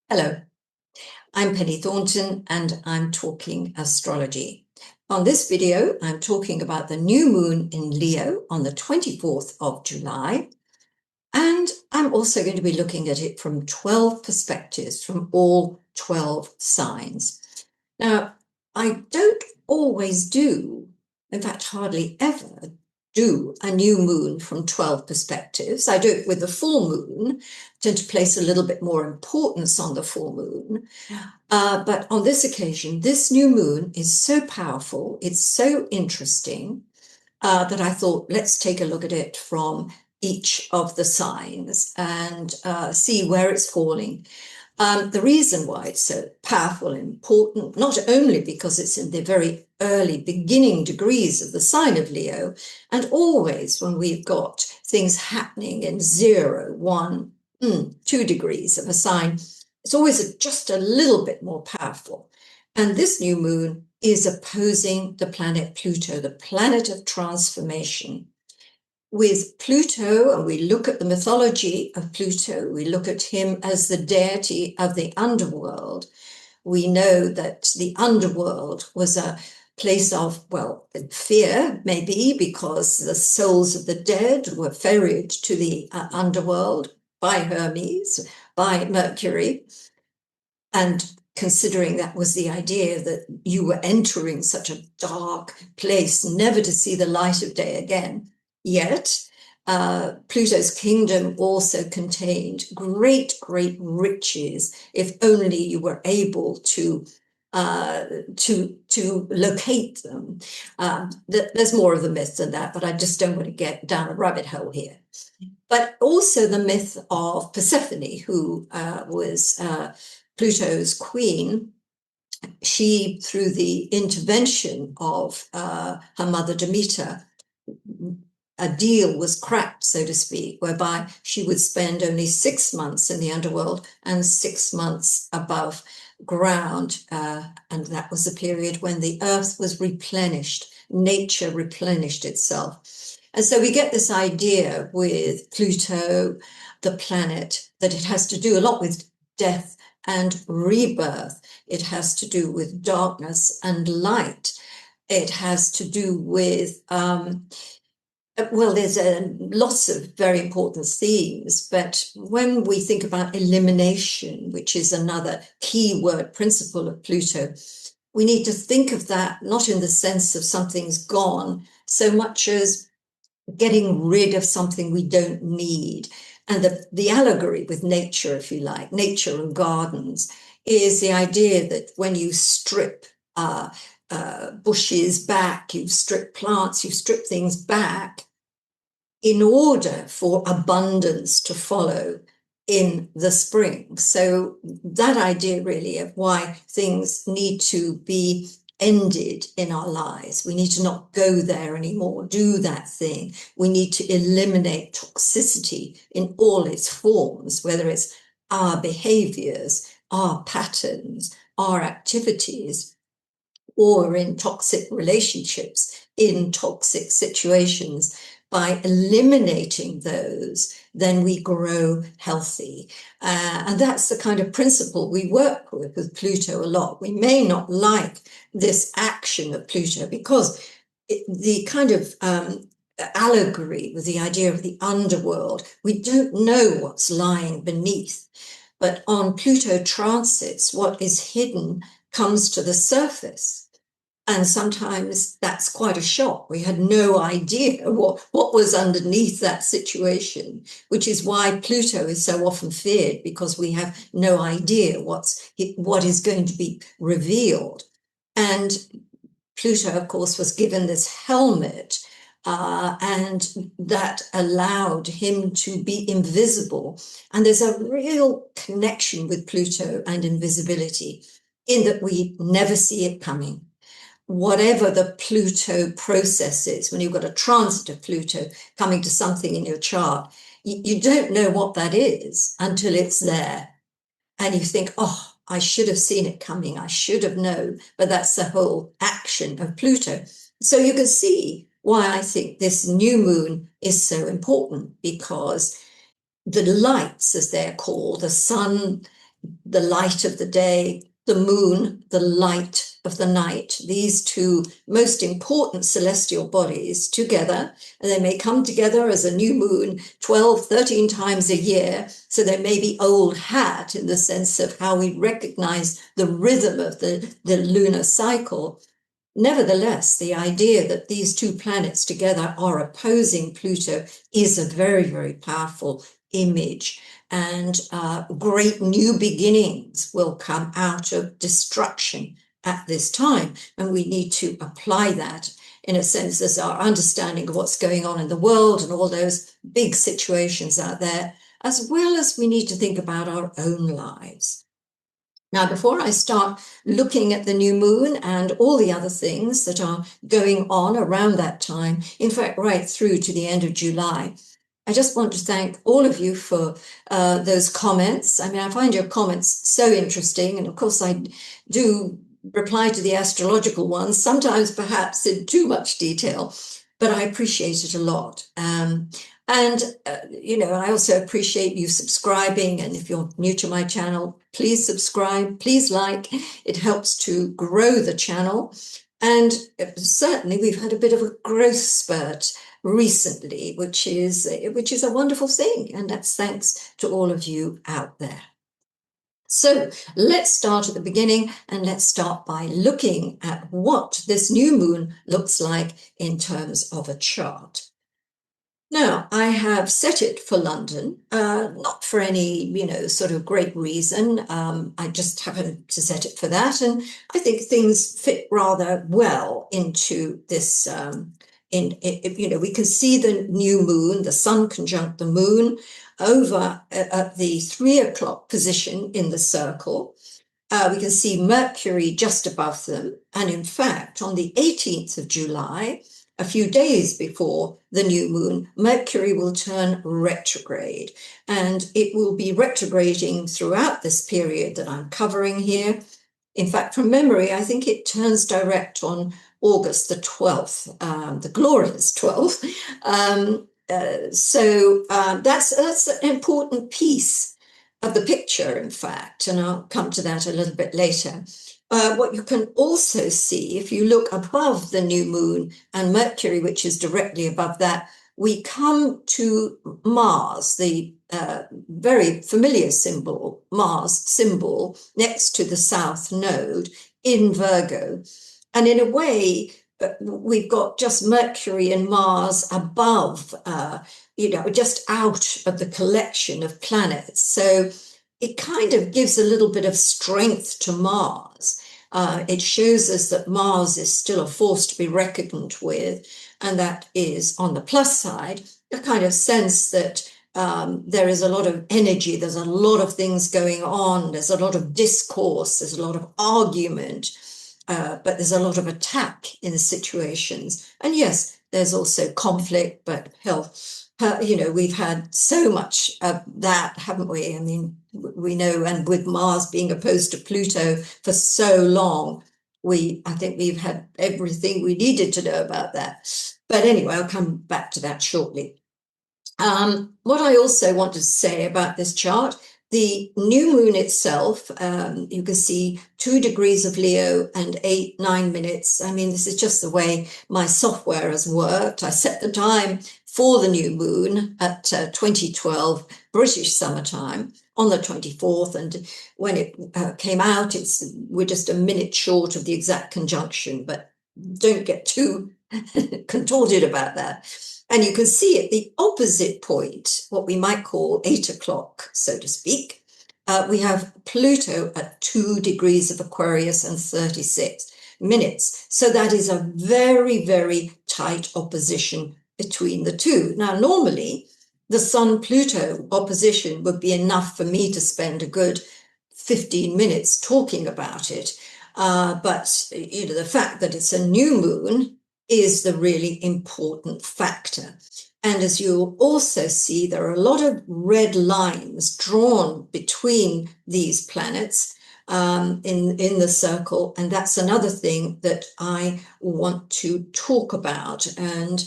Hello, I'm Penny Thornton and I'm talking astrology. On this video, I'm talking about the new moon in Leo on the 24th of July, and I'm also going to be looking at it from 12 perspectives from all 12 signs. Now, I don't always do, in fact, hardly ever do a new moon from 12 perspectives. I do it with the full moon, tend to place a little bit more importance on the full moon. But on this occasion, this new moon is so powerful, it's so interesting, that I thought, let's take a look at it from each of the signs and see where it's falling. The reason why it's so powerful and important, not only because it's in the very early beginning degrees of the sign of Leo, and always when we've got things happening in 0, 1, 2 degrees of a sign, it's always just a little bit more powerful. And this new moon is opposing the planet Pluto, the planet of transformation. With Pluto, and we look at the mythology of Pluto, we look at him as the deity of the underworld. We know that the underworld was a place of, well, fear, maybe, because the souls of the dead were ferried to the underworld by Hermes, by Mercury. And considering that was the idea that you were entering such a dark place, never to see the light of day again. Yet, Pluto's kingdom also contained great, great riches, if only you were able to locate them. There's more of the myth than that, but I just don't want to get down a rabbit hole here. But also the myth of Persephone, who was Pluto's queen. She, through the intervention of her mother Demeter, a deal was cracked, so to speak, whereby she would spend only 6 months in the underworld and 6 months above ground. And that was the period when the earth was replenished, nature replenished itself. And so we get this idea with Pluto, the planet, that it has to do a lot with death and rebirth. It has to do with darkness and light. It has to do with well, there's lots of very important themes, but when we think about elimination, which is another key word principle of Pluto, we need to think of that not in the sense of something's gone, so much as getting rid of something we don't need. And the allegory with nature, if you like, nature and gardens, is the idea that when you strip bushes back, you strip plants, you strip things back, in order for abundance to follow in the spring. So that idea really of why things need to be ended in our lives. We need to not go there anymore, do that thing. We need to eliminate toxicity in all its forms, whether it's our behaviors, our patterns, our activities, or in toxic relationships, in toxic situations. By eliminating those, then we grow healthy. And that's the kind of principle we work with Pluto a lot. We may not like this action of Pluto because the kind of allegory with the idea of the underworld, we don't know what's lying beneath. But on Pluto transits, what is hidden comes to the surface. And sometimes that's quite a shock. We had no idea what was underneath that situation, which is why Pluto is so often feared, because we have no idea what is going to be revealed. And Pluto, of course, was given this helmet, and that allowed him to be invisible. And there's a real connection with Pluto and invisibility in that we never see it coming. Whatever the Pluto process is, when you've got a transit of Pluto coming to something in your chart, you don't know what that is until it's there. And you think, oh, I should have seen it coming. I should have known. But that's the whole action of Pluto. So you can see why I think this new moon is so important, because the lights, as they're called, the sun, the light of the day, the moon, the light of the night, these two most important celestial bodies together, and they may come together as a new moon 12, 13 times a year. So they may be old hat in the sense of how we recognize the rhythm of the lunar cycle. Nevertheless, the idea that these two planets together are opposing Pluto is a very, very powerful image. And great new beginnings will come out of destruction at this time. And we need to apply that, in a sense, as our understanding of what's going on in the world and all those big situations out there, as well as we need to think about our own lives. Now, before I start looking at the new moon and all the other things that are going on around that time, in fact, right through to the end of July, I just want to thank all of you for those comments. I mean, I find your comments so interesting. And of course, I do reply to the astrological ones, sometimes perhaps in too much detail, but I appreciate it a lot. I also appreciate you subscribing. And if you're new to my channel, please subscribe, please like. It helps to grow the channel. And certainly we've had a bit of a growth spurt recently, which is a wonderful thing. And that's thanks to all of you out there. So let's start at the beginning, and let's start by looking at what this new moon looks like in terms of a chart. Now, I have set it for London, not for any, sort of great reason. I just happened to set it for that. And I think things fit rather well into this. We can see the new moon, the sun conjunct the moon over at the 3 o'clock position in the circle. We can see Mercury just above them. And in fact, on the 18th of July, a few days before the new moon, Mercury will turn retrograde, and it will be retrograding throughout this period that I'm covering here. In fact, from memory, I think it turns direct on August the 12th, the glorious 12th. That's an important piece of the picture, in fact, and I'll come to that a little bit later. What you can also see, if you look above the new moon and Mercury, which is directly above that, we come to Mars, the very familiar symbol, Mars symbol, next to the South Node in Virgo. And in a way, we've got just Mercury and Mars above, just out of the collection of planets. So it kind of gives a little bit of strength to Mars. It shows us that Mars is still a force to be reckoned with, and that is, on the plus side, a kind of sense that there is a lot of energy, there's a lot of things going on, there's a lot of discourse, there's a lot of argument, but there's a lot of attack in the situations. And yes, there's also conflict, but hell, we've had so much of that, haven't we? I mean, we know, and with Mars being opposed to Pluto for so long, I think we've had everything we needed to know about that. But anyway, I'll come back to that shortly. What I also want to say about this chart, the new moon itself, you can see 2 degrees of Leo and 9 minutes. I mean, this is just the way my software has worked. I set the time for the new moon at 2012 British summertime on the 24th. And when it came out, we're just a minute short of the exact conjunction, but don't get too contorted about that. And you can see at the opposite point, what we might call 8 o'clock, so to speak, we have Pluto at 2 degrees of Aquarius and 36 minutes. So that is a very, very tight opposition between the two. Now, normally, the Sun-Pluto opposition would be enough for me to spend a good 15 minutes talking about it. But the fact that it's a new moon is the really important factor. And as you'll also see, there are a lot of red lines drawn between these planets in the circle. And that's another thing that I want to talk about and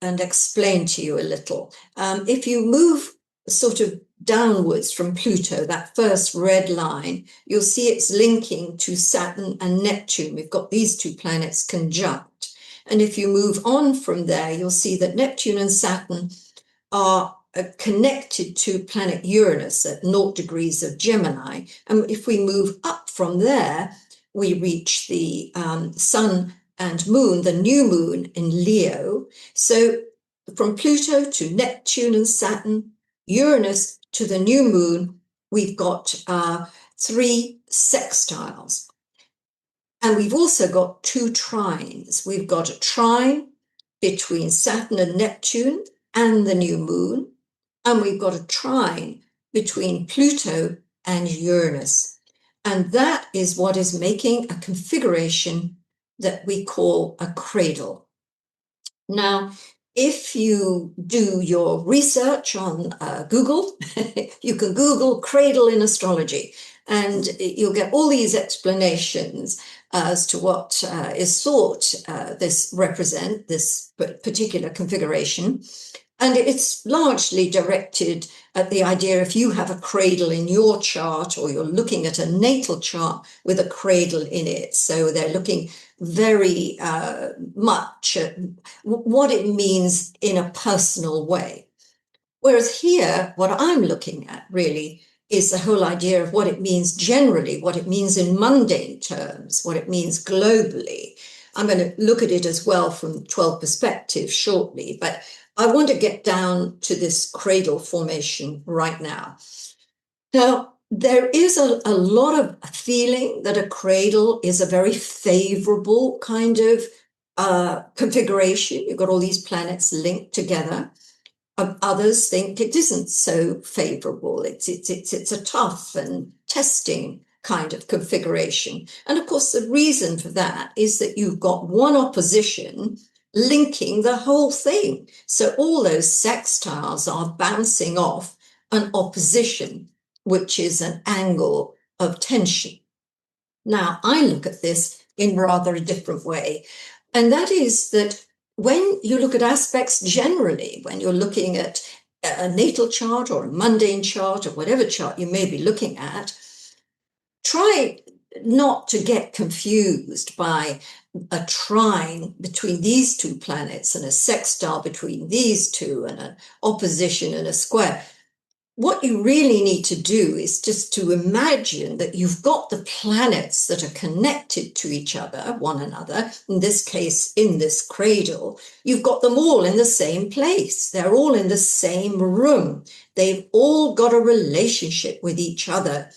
explain to you a little. If you move sort of downwards from Pluto, that first red line, you'll see it's linking to Saturn and Neptune. We've got these two planets conjunct. And if you move on from there, you'll see that Neptune and Saturn are connected to planet Uranus at 0 degrees of Gemini. And if we move up from there, we reach the Sun and Moon, the new moon in Leo. So from Pluto to Neptune and Saturn, Uranus to the new moon, we've got 3 sextiles. And we've also got 2 trines. We've got a trine between Saturn and Neptune and the new moon, and we've got a trine between Pluto and Uranus. And that is what is making a configuration that we call a cradle. Now, if you do your research on Google, you can Google cradle in astrology, and you'll get all these explanations as to what is thought this represent, this particular configuration. And it's largely directed at the idea if you have a cradle in your chart, or you're looking at a natal chart with a cradle in it. So they're looking very much at what it means in a personal way. Whereas here, what I'm looking at really is the whole idea of what it means generally, what it means in mundane terms, what it means globally. I'm going to look at it as well from 12 perspectives shortly, but I want to get down to this cradle formation right now. Now, there is a lot of feeling that a cradle is a very favorable kind of configuration. You've got all these planets linked together. Others think it isn't so favorable. It's a tough and testing kind of configuration. And of course, the reason for that is that you've got one opposition linking the whole thing. So all those sextiles are bouncing off an opposition, which is an angle of tension. Now, I look at this in rather a different way, and that is that when you look at aspects generally, when you're looking at a natal chart or a mundane chart or whatever chart you may be looking at, try not to get confused by a trine between these 2 planets and a sextile between these 2 and an opposition and a square. What you really need to do is just to imagine that you've got the planets that are connected to each other, one another, in this case, in this cradle. You've got them all in the same place. They're all in the same room. They've all got a relationship with each other.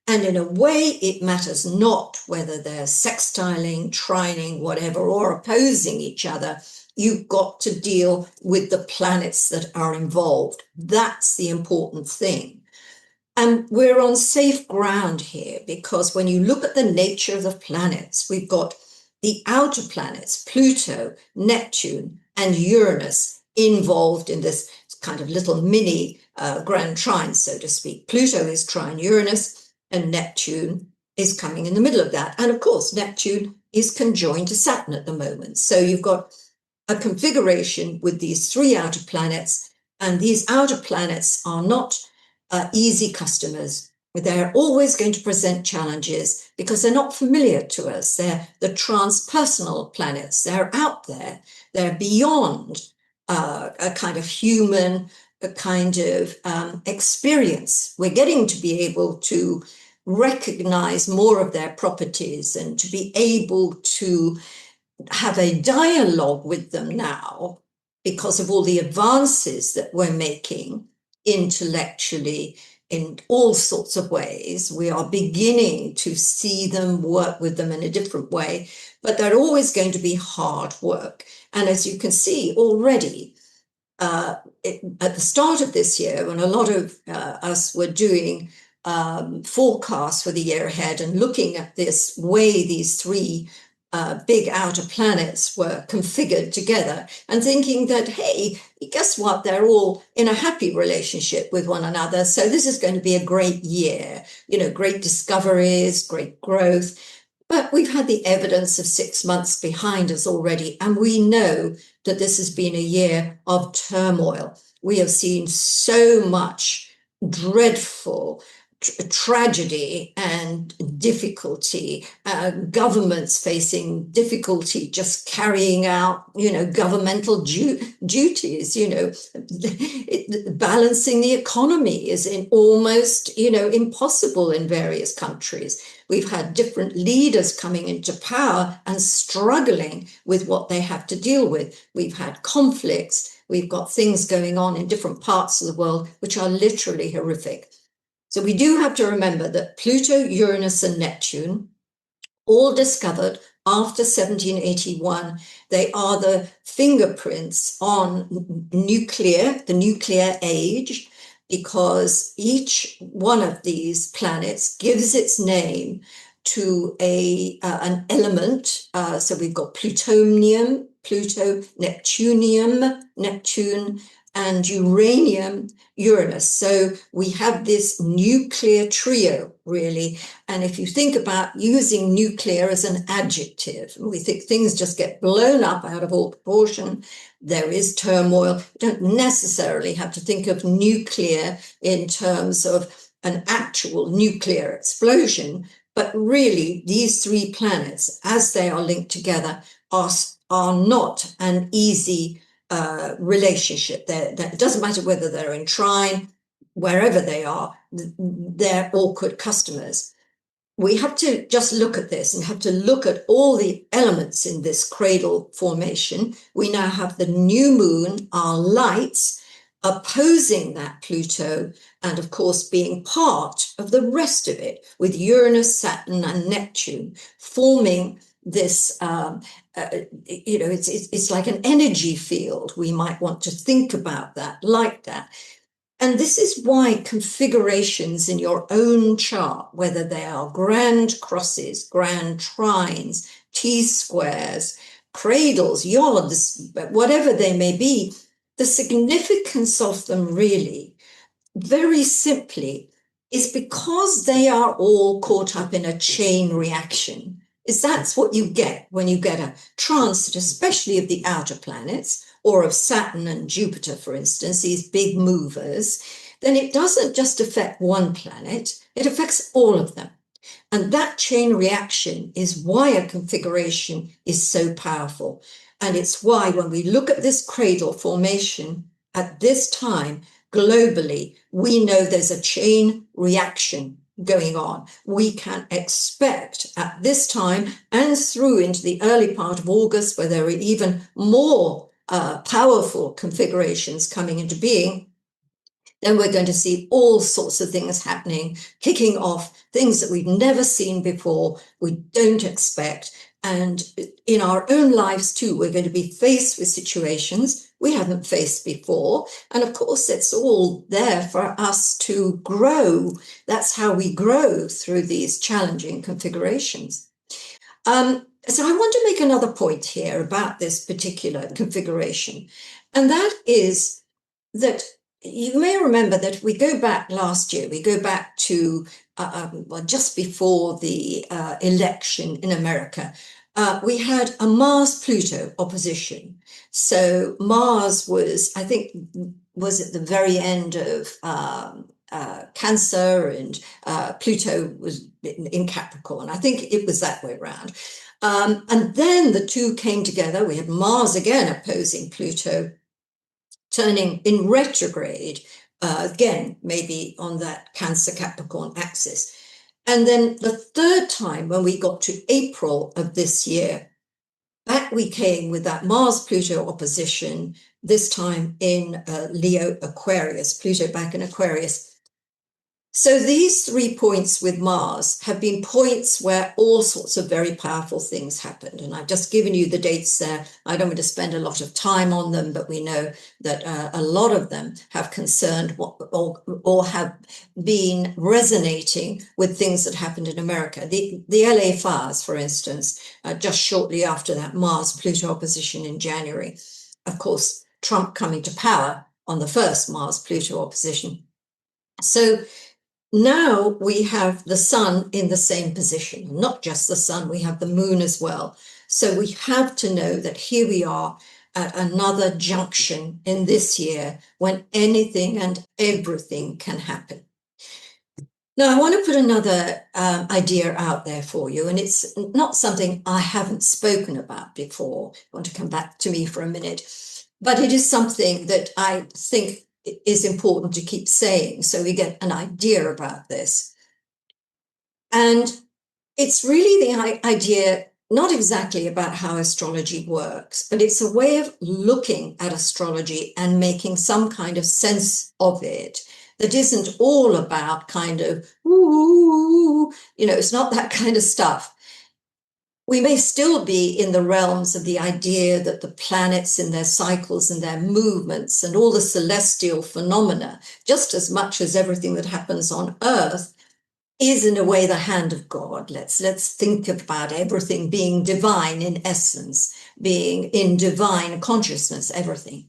And in a way, it matters not whether they're sextiling, trining, whatever, or opposing each other. You've got to deal with the planets that are involved. That's the important thing. And we're on safe ground here, because when you look at the nature of the planets, we've got the outer planets, Pluto, Neptune, and Uranus, involved in this kind of little mini grand trine, so to speak. Pluto is trine Uranus, and Neptune is coming in the middle of that. And of course, Neptune is conjoined to Saturn at the moment. So you've got a configuration with these 3 outer planets, and these outer planets are not easy customers. They're always going to present challenges because they're not familiar to us. They're the transpersonal planets. They're out there. They're beyond a kind of human, a kind of experience. We're getting to be able to recognize more of their properties and to be able to have a dialogue with them now because of all the advances that we're making intellectually in all sorts of ways. We are beginning to see them, work with them in a different way, but they're always going to be hard work. And as you can see already, at the start of this year, when a lot of us were doing forecasts for the year ahead and looking at this way these 3 big outer planets were configured together and thinking that, hey, guess what? They're all in a happy relationship with one another. So this is going to be a great year, great discoveries, great growth. But we've had the evidence of 6 months behind us already, and we know that this has been a year of turmoil. We have seen so much dreadful tragedy and difficulty, governments facing difficulty just carrying out, governmental duties, balancing the economy is almost, impossible in various countries. We've had different leaders coming into power and struggling with what they have to deal with. We've had conflicts. We've got things going on in different parts of the world which are literally horrific. So we do have to remember that Pluto, Uranus, and Neptune, all discovered after 1781, they are the fingerprints on the nuclear age, because each one of these planets gives its name to an element. So we've got plutonium, Pluto, Neptunium, Neptune, and uranium, Uranus. So we have this nuclear trio, really. And if you think about using nuclear as an adjective, we think things just get blown up out of all proportion. There is turmoil. You don't necessarily have to think of nuclear in terms of an actual nuclear explosion, but really these three planets, as they are linked together, are not an easy relationship. It doesn't matter whether they're in trine, wherever they are, they're awkward customers. We have to just look at this and have to look at all the elements in this cradle formation. We now have the new moon, our lights, opposing that Pluto, and of course being part of the rest of it, with Uranus, Saturn, and Neptune forming this, it's like an energy field. We might want to think about that like that. And this is why configurations in your own chart, whether they are grand crosses, grand trines, T-squares, cradles, yods, whatever they may be, the significance of them really, very simply, is because they are all caught up in a chain reaction. That's what you get when you get a transit, especially of the outer planets, or of Saturn and Jupiter, for instance, these big movers. Then it doesn't just affect one planet, it affects all of them. And that chain reaction is why a configuration is so powerful. And it's why when we look at this cradle formation at this time, globally, we know there's a chain reaction going on. We can expect at this time and through into the early part of August, where there are even more powerful configurations coming into being, then we're going to see all sorts of things happening, kicking off, things that we've never seen before, we don't expect. And in our own lives too, we're going to be faced with situations we haven't faced before. And of course, it's all there for us to grow. That's how we grow through these challenging configurations. So I want to make another point here about this particular configuration. And that is that you may remember that we go back last year, we go back to just before the election in America, we had a Mars-Pluto opposition. So Mars was, I think, was at the very end of Cancer, and Pluto was in Capricorn. I think it was that way around. And then the two came together. We had Mars again opposing Pluto, turning in retrograde, again, maybe on that Cancer-Capricorn axis. And then the third time, when we got to April of this year, back we came with that Mars-Pluto opposition, this time in Leo Aquarius, Pluto back in Aquarius. So these 3 points with Mars have been points where all sorts of very powerful things happened. And I've just given you the dates there. I don't want to spend a lot of time on them, but we know that a lot of them have concerned or have been resonating with things that happened in America. The LA fires, for instance, just shortly after that Mars-Pluto opposition in January. Of course, Trump coming to power on the first Mars-Pluto opposition. So now we have the sun in the same position, not just the sun, we have the moon as well. So we have to know that here we are at another junction in this year when anything and everything can happen. Now, I want to put another idea out there for you, and it's not something I haven't spoken about before. I want to come back to me for a minute, but it is something that I think is important to keep saying so we get an idea about this. And it's really the idea, not exactly about how astrology works, but it's a way of looking at astrology and making some kind of sense of it that isn't all about kind of, ooh, it's not that kind of stuff. We may still be in the realms of the idea that the planets in their cycles and their movements and all the celestial phenomena, just as much as everything that happens on Earth, is in a way the hand of God. Let's think about everything being divine in essence, being in divine consciousness, everything.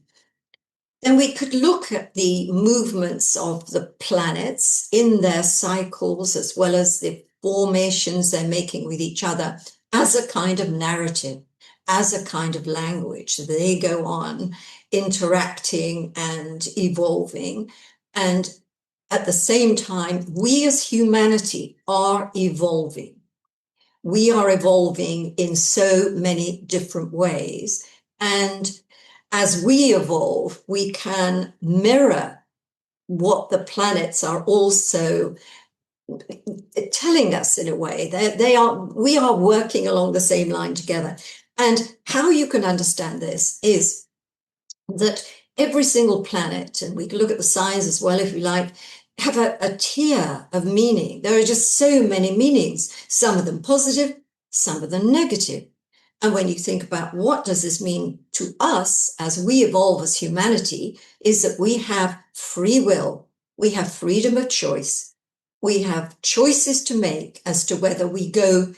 Then we could look at the movements of the planets in their cycles, as well as the formations they're making with each other, as a kind of narrative, as a kind of language. They go on interacting and evolving. And at the same time, we as humanity are evolving. We are evolving in so many different ways. And as we evolve, we can mirror what the planets are also telling us in a way. We are working along the same line together. And how you can understand this is that every single planet, and we can look at the signs as well if you like, have a tier of meaning. There are just so many meanings, some of them positive, some of them negative. And when you think about what does this mean to us as we evolve as humanity, is that we have free will, we have freedom of choice, we have choices to make as to whether we go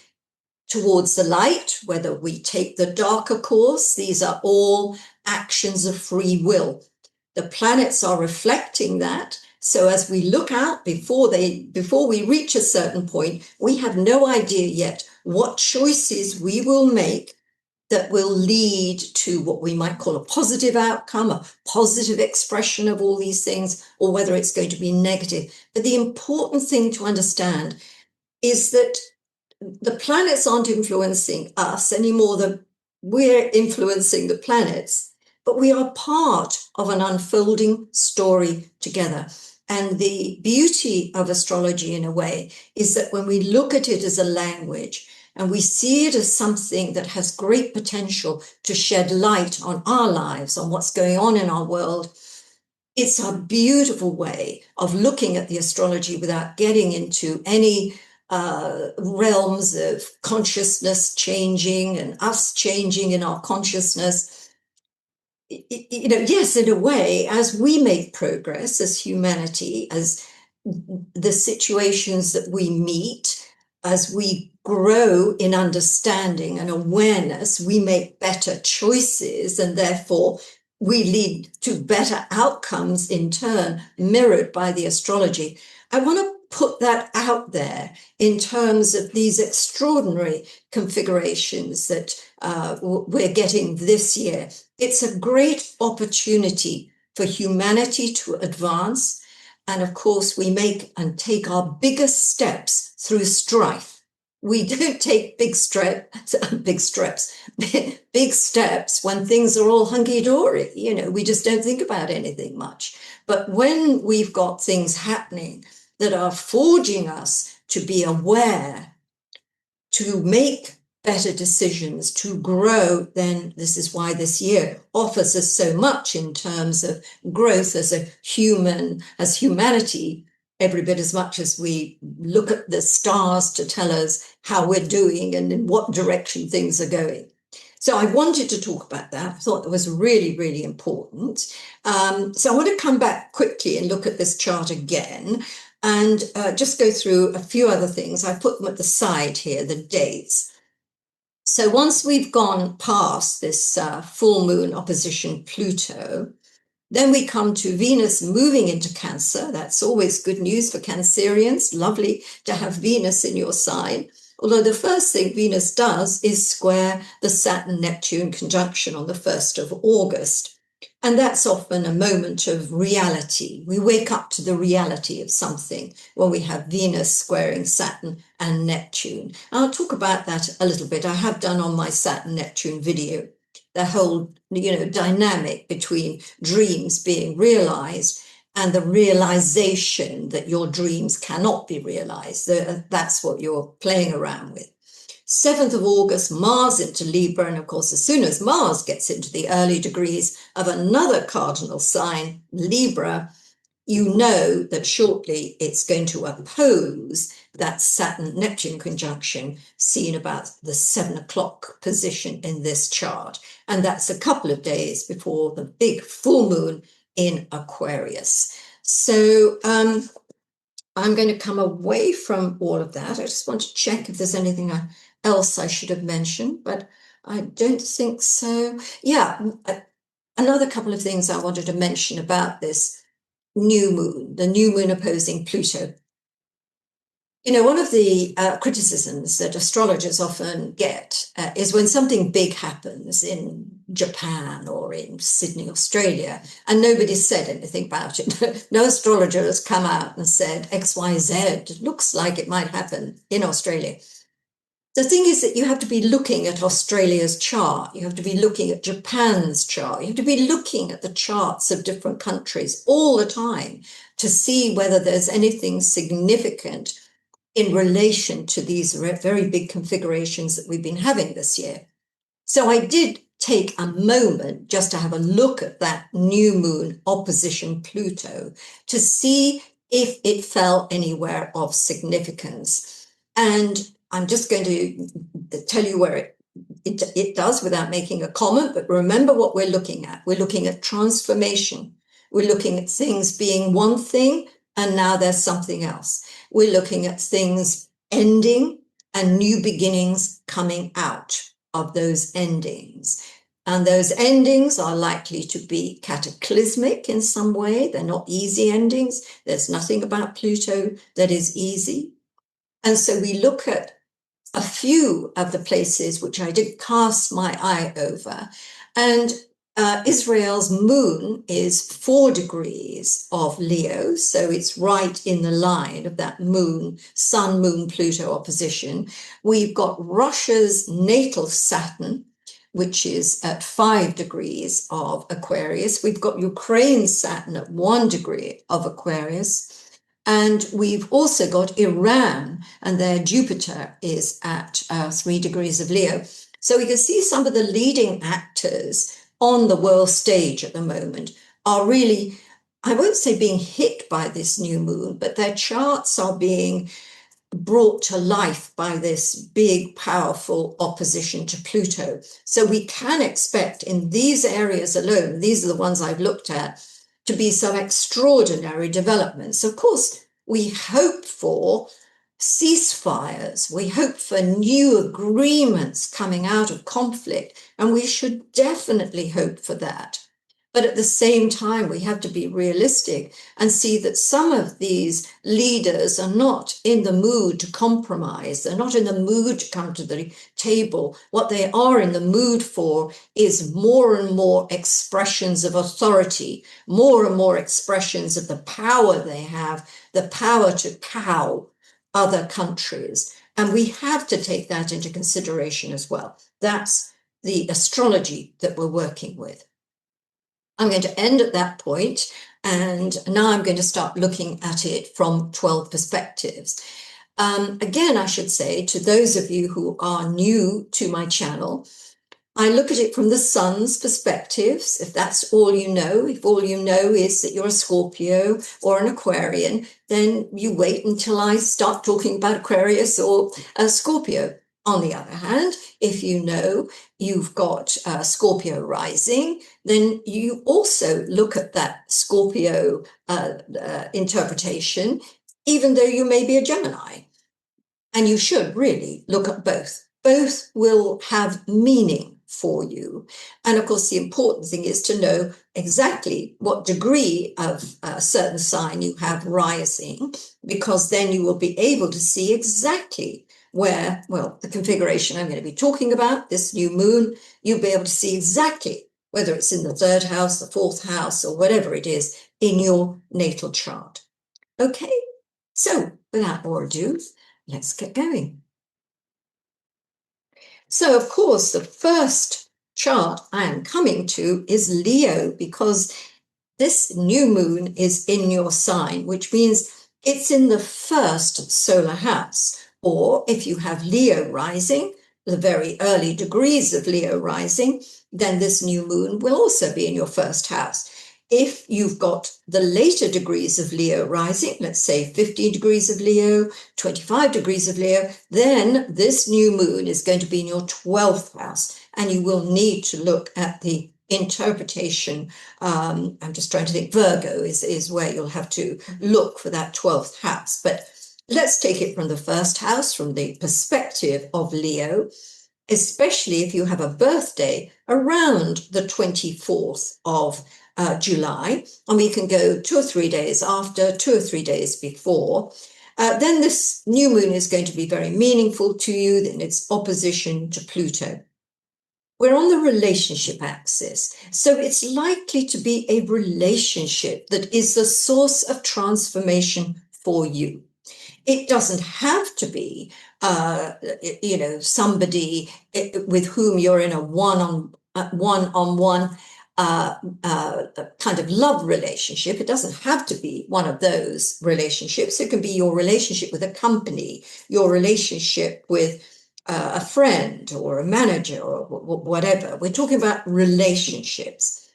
towards the light, whether we take the darker course. These are all actions of free will. The planets are reflecting that. So as we look out before we reach a certain point, we have no idea yet what choices we will make that will lead to what we might call a positive outcome, a positive expression of all these things, or whether it's going to be negative. But the important thing to understand is that the planets aren't influencing us any more than we're influencing the planets, but we are part of an unfolding story together. And the beauty of astrology, in a way, is that when we look at it as a language and we see it as something that has great potential to shed light on our lives, on what's going on in our world, it's a beautiful way of looking at the astrology without getting into any realms of consciousness changing and us changing in our consciousness. Yes, in a way, as we make progress as humanity, as the situations that we meet, as we grow in understanding and awareness, we make better choices, and therefore we lead to better outcomes in turn, mirrored by the astrology. I want to put that out there in terms of these extraordinary configurations that we're getting this year. It's a great opportunity for humanity to advance. And of course, we make and take our biggest steps through strife. We don't take big steps when things are all hunky-dory. We just don't think about anything much. But when we've got things happening that are forging us to be aware, to make better decisions, to grow, then this is why this year offers us so much in terms of growth as humanity, every bit as much as we look at the stars to tell us how we're doing and in what direction things are going. So I wanted to talk about that. I thought that was really, really important. So I want to come back quickly and look at this chart again and just go through a few other things. I put them at the side here, the dates. So once we've gone past this full moon opposition Pluto, then we come to Venus moving into Cancer. That's always good news for Cancerians. Lovely to have Venus in your sign. Although the first thing Venus does is square the Saturn-Neptune conjunction on the 1st of August. And that's often a moment of reality. We wake up to the reality of something when we have Venus squaring Saturn and Neptune. I'll talk about that a little bit. I have done on my Saturn-Neptune video, the whole, dynamic between dreams being realized and the realization that your dreams cannot be realized. That's what you're playing around with. 7th of August, Mars into Libra. And of course, as soon as Mars gets into the early degrees of another cardinal sign, Libra, you know that shortly it's going to oppose that Saturn-Neptune conjunction seen about the 7 o'clock position in this chart. And that's a couple of days before the big full moon in Aquarius. So I'm going to come away from all of that. I just want to check if there's anything else I should have mentioned, but I don't think so. Yeah, another couple of things I wanted to mention about this new moon, the new moon opposing Pluto. One of the criticisms that astrologers often get is when something big happens in Japan or in Sydney, Australia, and nobody's said anything about it. No astrologer has come out and said XYZ. It looks like it might happen in Australia. The thing is that you have to be looking at Australia's chart. You have to be looking at Japan's chart. You have to be looking at the charts of different countries all the time to see whether there's anything significant in relation to these very big configurations that we've been having this year. So I did take a moment just to have a look at that new moon opposition Pluto to see if it fell anywhere of significance. And I'm just going to tell you where it does without making a comment, but remember what we're looking at. We're looking at transformation. We're looking at things being one thing and now there's something else. We're looking at things ending and new beginnings coming out of those endings. And those endings are likely to be cataclysmic in some way. They're not easy endings. There's nothing about Pluto that is easy. And so we look at a few of the places which I did cast my eye over. And Israel's moon is 4 degrees of Leo, so it's right in the line of that moon, Sun, Moon, Pluto opposition. We've got Russia's natal Saturn, which is at 5 degrees of Aquarius. We've got Ukraine's Saturn at 1 degree of Aquarius. And we've also got Iran, and their Jupiter is at 3 degrees of Leo. So we can see some of the leading actors on the world stage at the moment are really, I won't say being hit by this new moon, but their charts are being brought to life by this big, powerful opposition to Pluto. So we can expect in these areas alone, these are the ones I've looked at, to be some extraordinary developments. Of course, we hope for ceasefires, we hope for new agreements coming out of conflict, and we should definitely hope for that. But at the same time, we have to be realistic and see that some of these leaders are not in the mood to compromise. They're not in the mood to come to the table. What they are in the mood for is more and more expressions of authority, more and more expressions of the power they have, the power to cow other countries. And we have to take that into consideration as well. That's the astrology that we're working with. I'm going to end at that point, and now I'm going to start looking at it from 12 perspectives. Again, I should say to those of you who are new to my channel, I look at it from the sun's perspectives. If that's all you know, if all you know is that you're a Scorpio or an Aquarian, then you wait until I start talking about Aquarius or Scorpio. On the other hand, if you know you've got Scorpio rising, then you also look at that Scorpio interpretation, even though you may be a Gemini. And you should really look at both. Both will have meaning for you. And of course, the important thing is to know exactly what degree of a certain sign you have rising, because then you will be able to see exactly where, well, the configuration I'm going to be talking about, this new moon, you'll be able to see exactly whether it's in the 3rd house, the 4th house, or whatever it is in your natal chart. Okay, so without more ado, let's get going. So, of course, the first chart I am coming to is Leo, because this new moon is in your sign, which means it's in the 1st solar house. Or if you have Leo rising, the very early degrees of Leo rising, then this new moon will also be in your 1st house. If you've got the later degrees of Leo rising, let's say 15 degrees of Leo, 25 degrees of Leo, then this new moon is going to be in your 12th house, and you will need to look at the interpretation. I'm just trying to think. Virgo is where you'll have to look for that 12th house. But let's take it from the 1st house, from the perspective of Leo, especially if you have a birthday around the 24th of July, and we can go 2 or 3 days after, 2 or 3 days before, then this new moon is going to be very meaningful to you in its opposition to Pluto. We're on the relationship axis, so it's likely to be a relationship that is the source of transformation for you. It doesn't have to be, somebody with whom you're in a one-on-one kind of love relationship. It doesn't have to be one of those relationships. It can be your relationship with a company, your relationship with a friend or a manager or whatever. We're talking about relationships.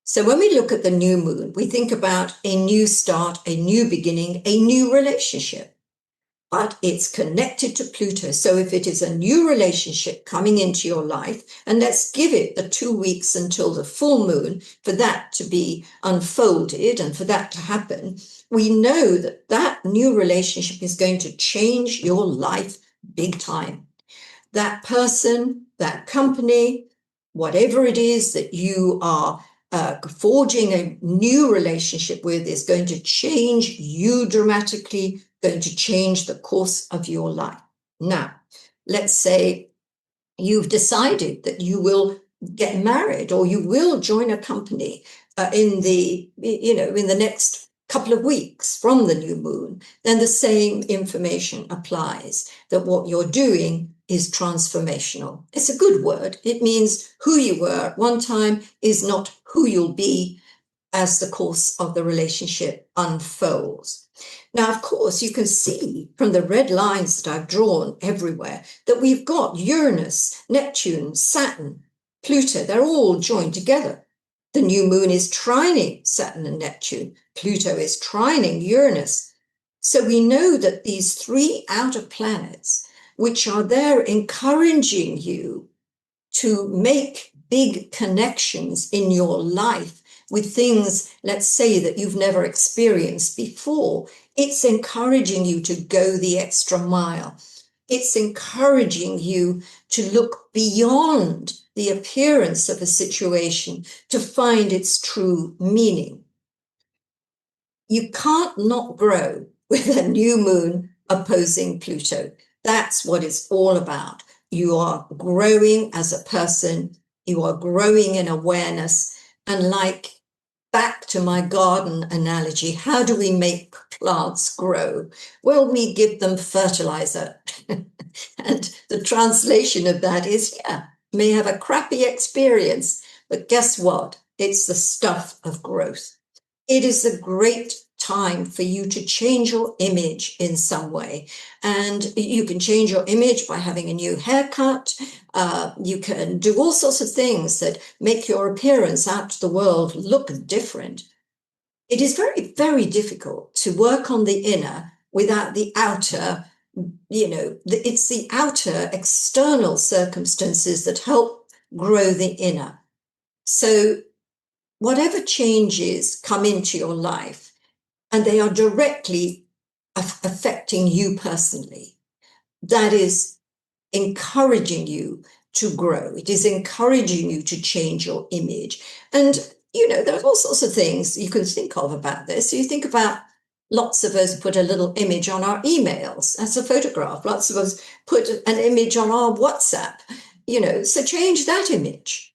So when we look at the new moon, we think about a new start, a new beginning, a new relationship. But it's connected to Pluto. So if it is a new relationship coming into your life, and let's give it the 2 weeks until the full moon for that to be unfolded and for that to happen, we know that that new relationship is going to change your life big time. That person, that company, whatever it is that you are forging a new relationship with is going to change you dramatically, going to change the course of your life. Now, let's say you've decided that you will get married or you will join a company in the next couple of weeks from the new moon, then the same information applies, that what you're doing is transformational. It's a good word. It means who you were at one time is not who you'll be as the course of the relationship unfolds. Now, of course, you can see from the red lines that I've drawn everywhere that we've got Uranus, Neptune, Saturn, Pluto. They're all joined together. The new moon is trining Saturn and Neptune. Pluto is trining Uranus. So we know that these 3 outer planets, which are there encouraging you to make big connections in your life with things, let's say, that you've never experienced before, it's encouraging you to go the extra mile. It's encouraging you to look beyond the appearance of a situation to find its true meaning. You can't not grow with a new moon opposing Pluto. That's what it's all about. You are growing as a person. You are growing in awareness. And like, back to my garden analogy, how do we make plants grow? Well, we give them fertilizer. And the translation of that is, may have a crappy experience, but guess what? It's the stuff of growth. It is a great time for you to change your image in some way. And you can change your image by having a new haircut. You can do all sorts of things that make your appearance out to the world look different. It is very, very difficult to work on the inner without the outer, it's the outer external circumstances that help grow the inner. So whatever changes come into your life, and they are directly affecting you personally, that is encouraging you to grow. It is encouraging you to change your image. And, there are all sorts of things you can think of about this. You think about Lots of us put a little image on our emails as a photograph. Lots of us put an image on our WhatsApp, so change that image.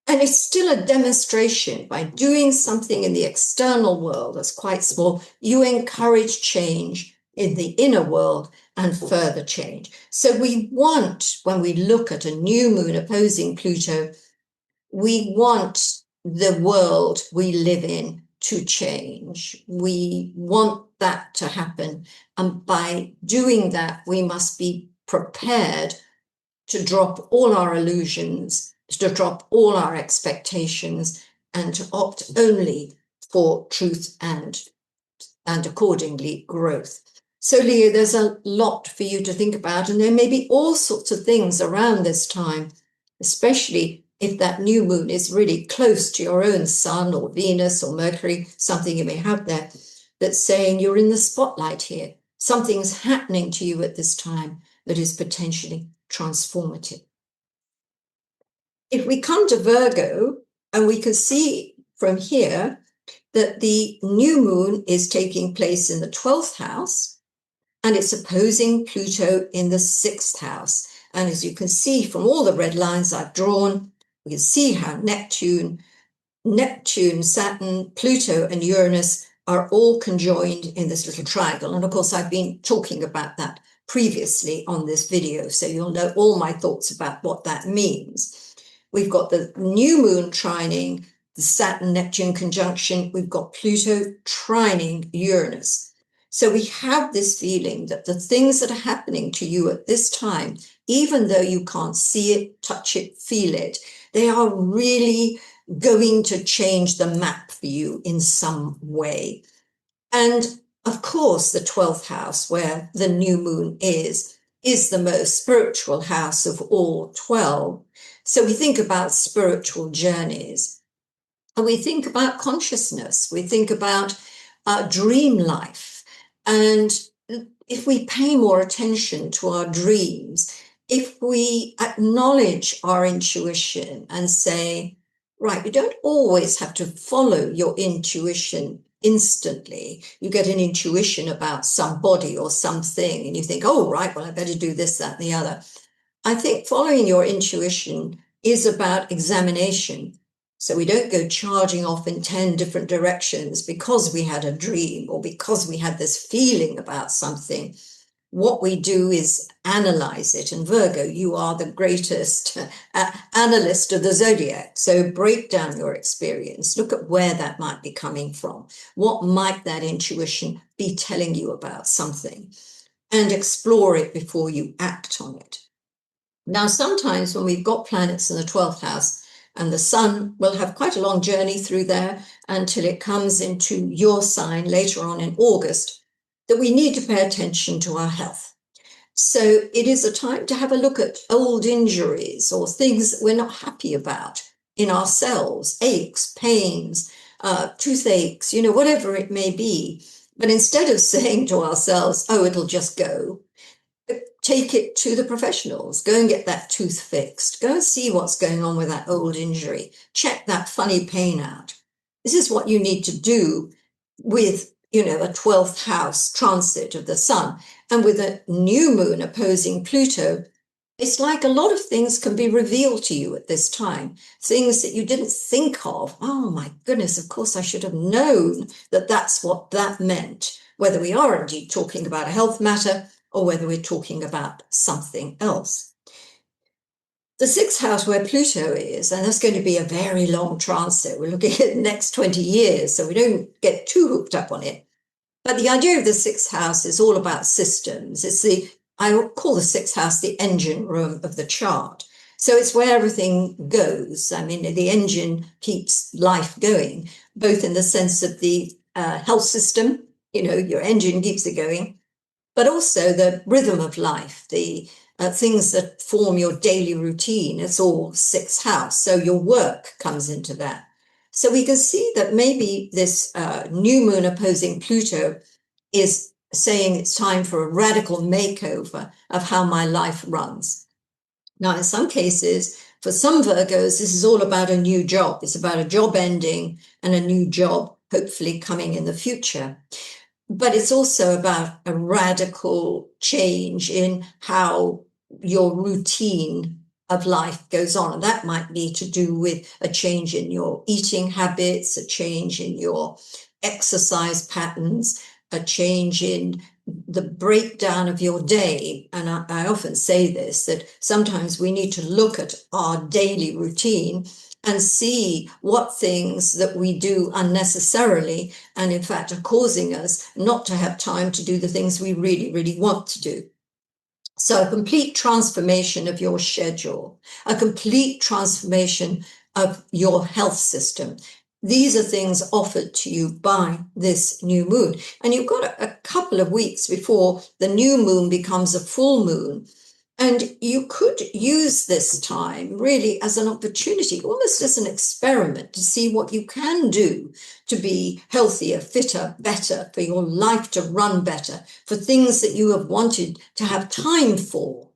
And it's still a demonstration. By doing something in the external world that's quite small, you encourage change in the inner world and further change. So we want, when we look at a new moon opposing Pluto, we want the world we live in to change. We want that to happen. And by doing that, we must be prepared to drop all our illusions, to drop all our expectations, and to opt only for truth and accordingly growth. So, Leo, there's a lot for you to think about, and there may be all sorts of things around this time, especially if that new moon is really close to your own sun or Venus or Mercury, something you may have there, that's saying you're in the spotlight here. Something's happening to you at this time that is potentially transformative. If we come to Virgo, and we can see from here that the new moon is taking place in the 12th house, and it's opposing Pluto in the 6th house. And as you can see from all the red lines I've drawn, we can see how Neptune, Saturn, Pluto, and Uranus are all conjoined in this little triangle. And of course, I've been talking about that previously on this video, so you'll know all my thoughts about what that means. We've got the new moon trining the Saturn-Neptune conjunction. We've got Pluto trining Uranus. So we have this feeling that the things that are happening to you at this time, even though you can't see it, touch it, feel it, they are really going to change the map for you in some way. And of course, the 12th house, where the new moon is the most spiritual house of all 12. So we think about spiritual journeys, and we think about consciousness, we think about dream life. And if we pay more attention to our dreams, if we acknowledge our intuition and say, right, you don't always have to follow your intuition instantly. You get an intuition about somebody or something, and you think, oh, right, well, I better do this, that, and the other. I think following your intuition is about examination. So we don't go charging off in 10 different directions because we had a dream or because we had this feeling about something. What we do is analyze it. And Virgo, you are the greatest analyst of the zodiac. So break down your experience. Look at where that might be coming from. What might that intuition be telling you about something? And explore it before you act on it. Now, sometimes when we've got planets in the 12th house, and the sun will have quite a long journey through there until it comes into your sign later on in August, that we need to pay attention to our health. So it is a time to have a look at old injuries or things that we're not happy about in ourselves, aches, pains, toothaches, whatever it may be. But instead of saying to ourselves, oh, it'll just go, take it to the professionals. Go and get that tooth fixed. Go and see what's going on with that old injury. Check that funny pain out. This is what you need to do with, a 12th house transit of the sun. And with a new moon opposing Pluto, it's like a lot of things can be revealed to you at this time. Things that you didn't think of. Oh my goodness, of course I should have known that that's what that meant. Whether we are indeed talking about a health matter or whether we're talking about something else. The 6th house where Pluto is, and that's going to be a very long transit. We're looking at the next 20 years, so we don't get too hooked up on it. But the idea of the 6th house is all about systems. I call the 6th house the engine room of the chart. So it's where everything goes. I mean, the engine keeps life going, both in the sense of the health system, your engine keeps it going, but also the rhythm of life, the things that form your daily routine. It's all 6th house. So your work comes into that. So we can see that maybe this new moon opposing Pluto is saying it's time for a radical makeover of how my life runs. Now, in some cases, for some Virgos, this is all about a new job. It's about a job ending and a new job, hopefully coming in the future. but it's also about a radical change in how your routine of life goes on. And that might be to do with a change in your eating habits, a change in your exercise patterns, a change in the breakdown of your day. And I often say this, that sometimes we need to look at our daily routine and see what things that we do unnecessarily and in fact are causing us not to have time to do the things we really, really want to do. So a complete transformation of your schedule, a complete transformation of your health system. These are things offered to you by this new moon. And you've got a couple of weeks before the new moon becomes a full moon. And you could use this time really as an opportunity, almost as an experiment, to see what you can do to be healthier, fitter, better, for your life to run better, for things that you have wanted to have time for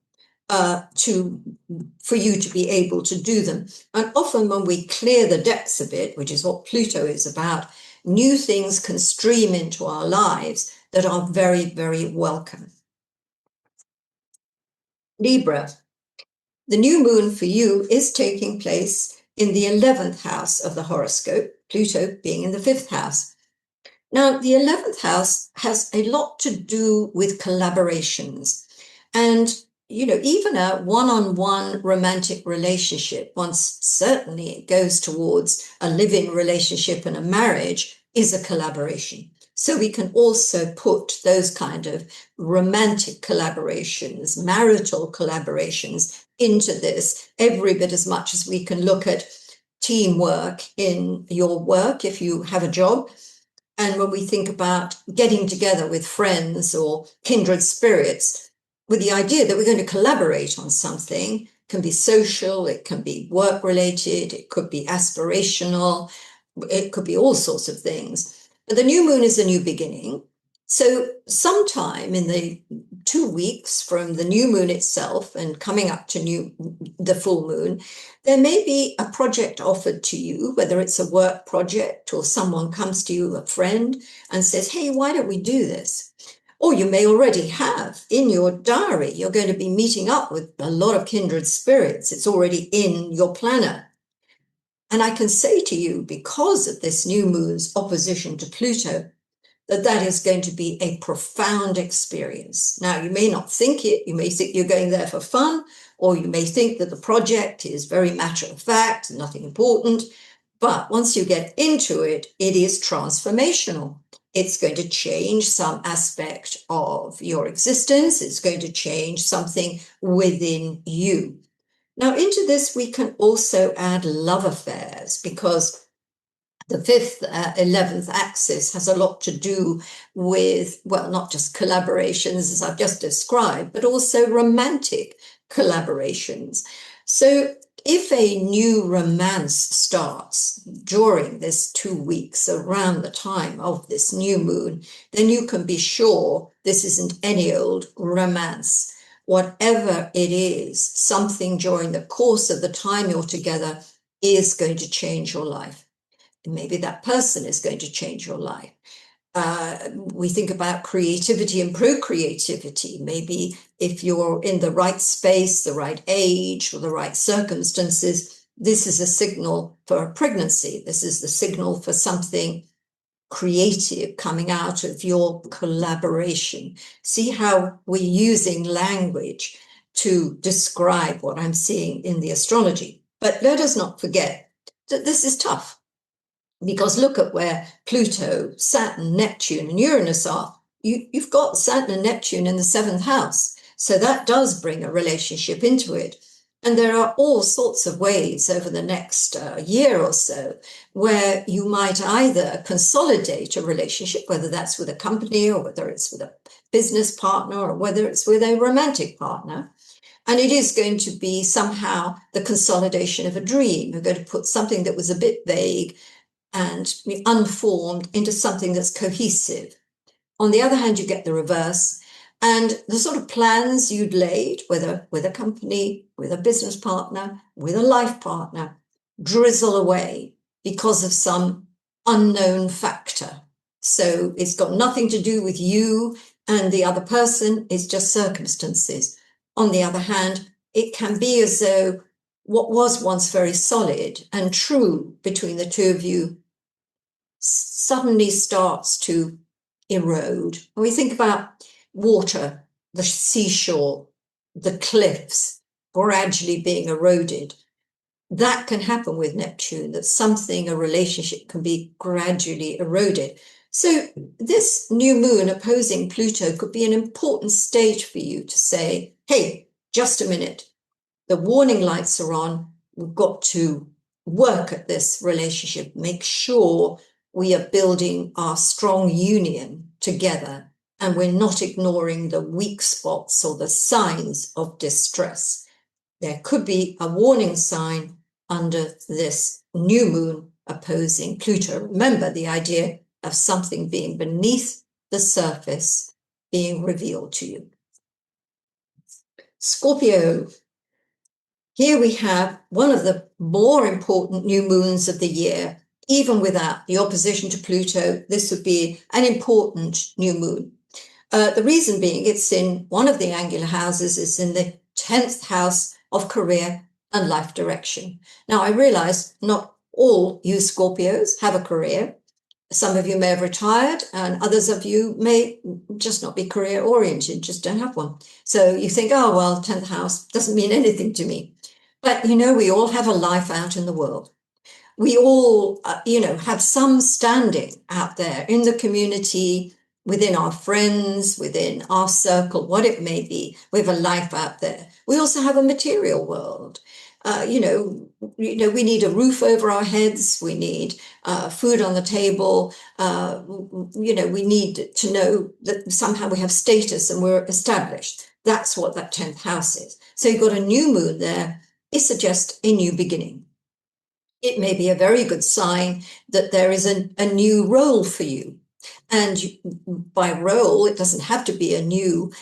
you to be able to do them. And often when we clear the decks a bit, which is what Pluto is about, new things can stream into our lives that are very, very welcome. Libra. The new moon for you is taking place in the 11th house of the horoscope, Pluto being in the 5th house. Now, the 11th house has a lot to do with collaborations. And, you know, even a one-on-one romantic relationship, once certainly it goes towards a live-in relationship and a marriage, is a collaboration. So we can also put those kind of romantic collaborations, marital collaborations into this every bit as much as we can look at teamwork in your work if you have a job. And when we think about getting together with friends or kindred spirits with the idea that we're going to collaborate on something, it can be social, it can be work related, it could be aspirational, it could be all sorts of things. But the new moon is a new beginning. So sometime in the 2 weeks from the new moon itself and coming up to the full moon, there may be a project offered to you, whether it's a work project or someone comes to you, a friend, and says, hey, why don't we do this? Or you may already have in your diary, you're going to be meeting up with a lot of kindred spirits. It's already in your planner. And I can say to you, because of this new moon's opposition to Pluto, that is going to be a profound experience. Now, you may not think it. You may think you're going there for fun, or you may think that the project is very matter of fact, nothing important. But once you get into it, it is transformational. It's going to change some aspect of your existence. It's going to change something within you. Now, into this, we can also add love affairs, because the 5th, 11th axis has a lot to do with, well, not just collaborations, as I've just described, but also romantic collaborations. So if a new romance starts during this 2 weeks around the time of this new moon, then you can be sure this isn't any old romance. Whatever it is, something during the course of the time you're together is going to change your life. And maybe that person is going to change your life. We think about creativity and procreativity. Maybe if you're in the right space, the right age, or the right circumstances, this is a signal for a pregnancy. This is the signal for something creative coming out of your collaboration. See how we're using language to describe what I'm seeing in the astrology. But let us not forget that this is tough, because look at where Pluto, Saturn, Neptune, and Uranus are. You've got Saturn and Neptune in the 7th house. So that does bring a relationship into it. And there are all sorts of ways over the next year or so where you might either consolidate a relationship, whether that's with a company or whether it's with a business partner or whether it's with a romantic partner. And it is going to be somehow the consolidation of a dream. You're going to put something that was a bit vague and unformed into something that's cohesive. On the other hand, you get the reverse. And the sort of plans you'd laid, whether with a company, with a business partner, with a life partner, drizzle away because of some unknown factor. So it's got nothing to do with you and the other person, it's just circumstances. On the other hand, it can be as though what was once very solid and true between the two of you suddenly starts to erode. When we think about water, the seashore, the cliffs gradually being eroded, that can happen with Neptune, that something, a relationship, can be gradually eroded. So this new moon opposing Pluto could be an important stage for you to say, hey, just a minute, the warning lights are on, we've got to work at this relationship, make sure we are building our strong union together and we're not ignoring the weak spots or the signs of distress. There could be a warning sign under this new moon opposing Pluto. Remember the idea of something being beneath the surface being revealed to you. Scorpio. Here we have one of the more important new moons of the year. Even without the opposition to Pluto, this would be an important new moon. The reason being it's in one of the angular houses, it's in the 10th house of career and life direction. Now, I realize not all you Scorpios have a career. Some of you may have retired and others of you may just not be career oriented, just don't have one. So you think, oh, well, 10th house doesn't mean anything to me. But, you know, we all have a life out in the world. We all, have some standing out there in the community, within our friends, within our circle, what it may be. We have a life out there. We also have a material world. We need a roof over our heads. We need food on the table. We need to know that somehow we have status and we're established. That's what that 10th house is. So you've got a new moon there. It suggests a new beginning. It may be a very good sign that there is a new role for you. And by role, it doesn't have to be a new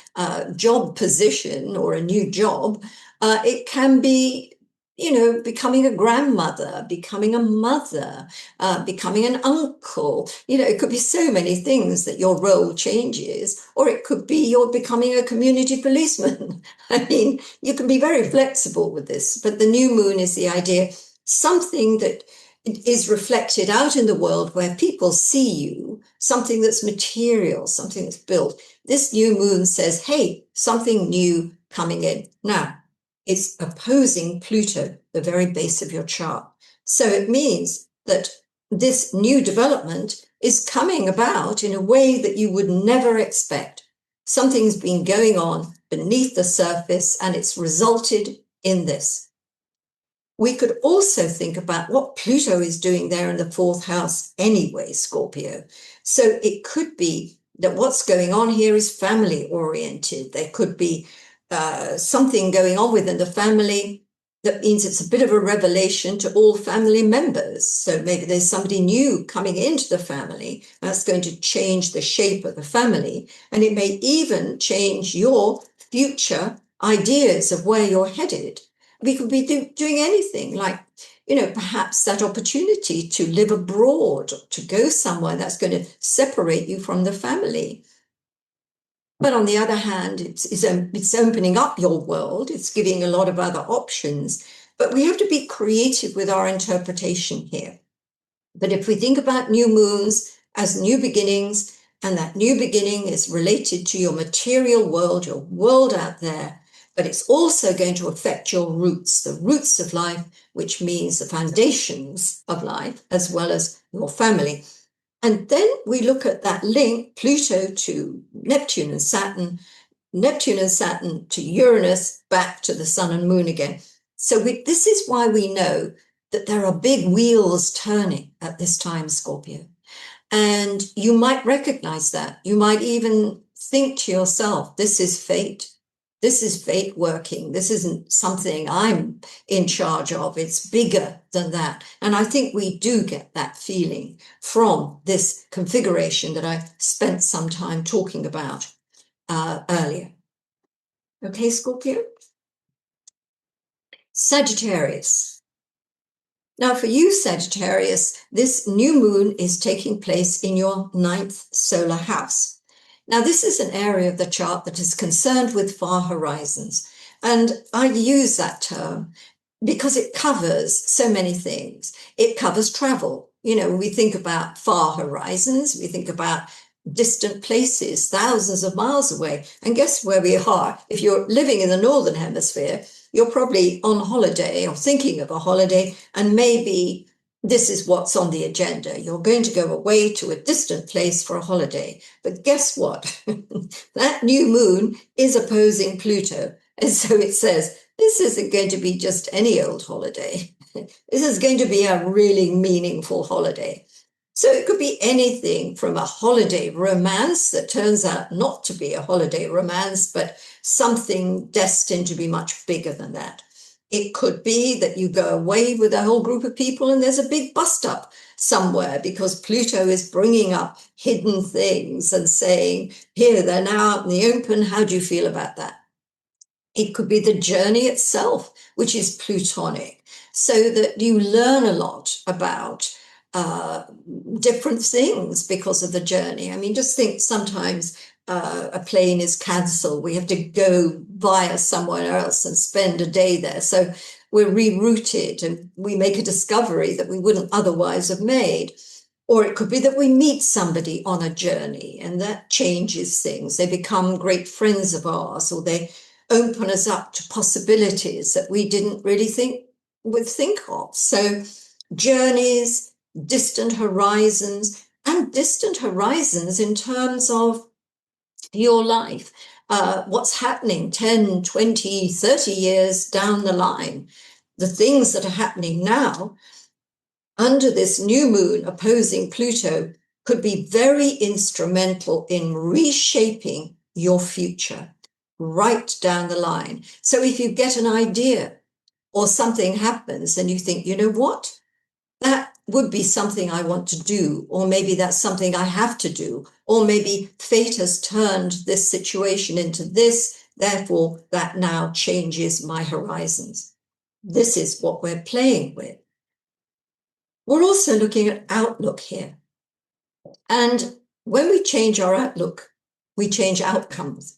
job position or a new job. It can be, becoming a grandmother, becoming a mother, becoming an uncle. It could be so many things that your role changes, or it could be you're becoming a community policeman. I mean, you can be very flexible with this, but the new moon is the idea, something that is reflected out in the world where people see you, something that's material, something that's built. This new moon says, hey, something new coming in. Now, it's opposing Pluto, the very base of your chart. So it means that this new development is coming about in a way that you would never expect. Something's been going on beneath the surface and it's resulted in this. We could also think about what Pluto is doing there in the 4th house anyway, Scorpio. So it could be that what's going on here is family oriented. There could be something going on within the family that means it's a bit of a revelation to all family members. So maybe there's somebody new coming into the family that's going to change the shape of the family. And it may even change your future ideas of where you're headed. We could be doing anything like, perhaps that opportunity to live abroad, to go somewhere that's going to separate you from the family. But on the other hand, it's opening up your world. It's giving a lot of other options. But we have to be creative with our interpretation here. But if we think about new moons as new beginnings, and that new beginning is related to your material world, your world out there, but it's also going to affect your roots, the roots of life, which means the foundations of life, as well as your family. And then we look at that link, Pluto to Neptune and Saturn to Uranus, back to the sun and moon again. So this is why we know that there are big wheels turning at this time, Scorpio. And you might recognize that. You might even think to yourself, this is fate. This is fate working. This isn't something I'm in charge of. It's bigger than that. And I think we do get that feeling from this configuration that I spent some time talking about earlier. Okay, Scorpio? Sagittarius. Now, for you, Sagittarius, this new moon is taking place in your 9th solar house. Now, this is an area of the chart that is concerned with far horizons. And I use that term because it covers so many things. It covers travel. You know, we think about far horizons, we think about distant places, thousands of miles away. And guess where we are? If you're living in the Northern Hemisphere, you're probably on holiday or thinking of a holiday, and maybe this is what's on the agenda. You're going to go away to a distant place for a holiday. But guess what? That new moon is opposing Pluto. And so it says, this isn't going to be just any old holiday. This is going to be a really meaningful holiday. So it could be anything from a holiday romance that turns out not to be a holiday romance, but something destined to be much bigger than that. It could be that you go away with a whole group of people and there's a big bust up somewhere because Pluto is bringing up hidden things and saying, here, they're now out in the open. How do you feel about that? It could be the journey itself, which is Plutonic, so that you learn a lot about different things because of the journey. I mean, just think sometimes a plane is cancelled. We have to go via somewhere else and spend a day there. So we're rerouted and we make a discovery that we wouldn't otherwise have made. Or it could be that we meet somebody on a journey and that changes things. They become great friends of ours, or they open us up to possibilities that we didn't really think of. So journeys, distant horizons, and distant horizons in terms of your life, what's happening 10, 20, 30 years down the line. The things that are happening now under this new moon opposing Pluto could be very instrumental in reshaping your future right down the line. So if you get an idea or something happens and you think, you know what, that would be something I want to do, or maybe that's something I have to do, or maybe fate has turned this situation into this, therefore that now changes my horizons. This is what we're playing with. We're also looking at outlook here. And when we change our outlook, we change outcomes.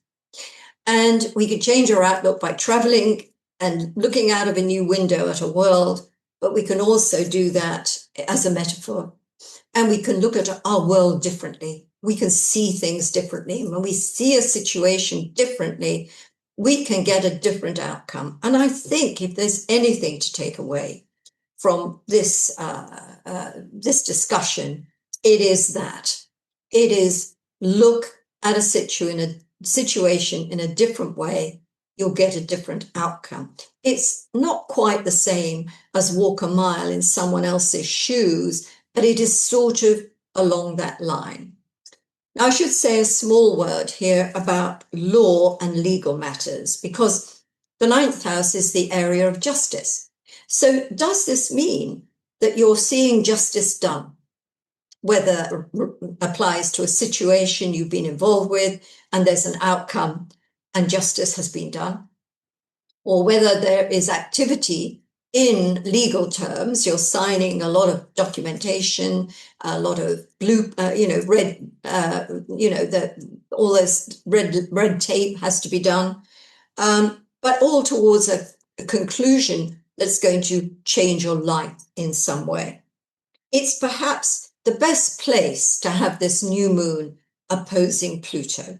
And we can change our outlook by traveling and looking out of a new window at a world, but we can also do that as a metaphor. And we can look at our world differently. We can see things differently. When we see a situation differently, we can get a different outcome. And I think if there's anything to take away from this, this discussion, it is that. It is look at a situation in a different way, you'll get a different outcome. It's not quite the same as walk a mile in someone else's shoes, but it is sort of along that line. Now, I should say a small word here about law and legal matters, because the 9th house is the area of justice. So does this mean that you're seeing justice done? Whether it applies to a situation you've been involved with and there's an outcome and justice has been done, or whether there is activity in legal terms, you're signing a lot of documentation, a lot of red, all this red tape has to be done, but all towards a conclusion that's going to change your life in some way. It's perhaps the best place to have this new moon opposing Pluto.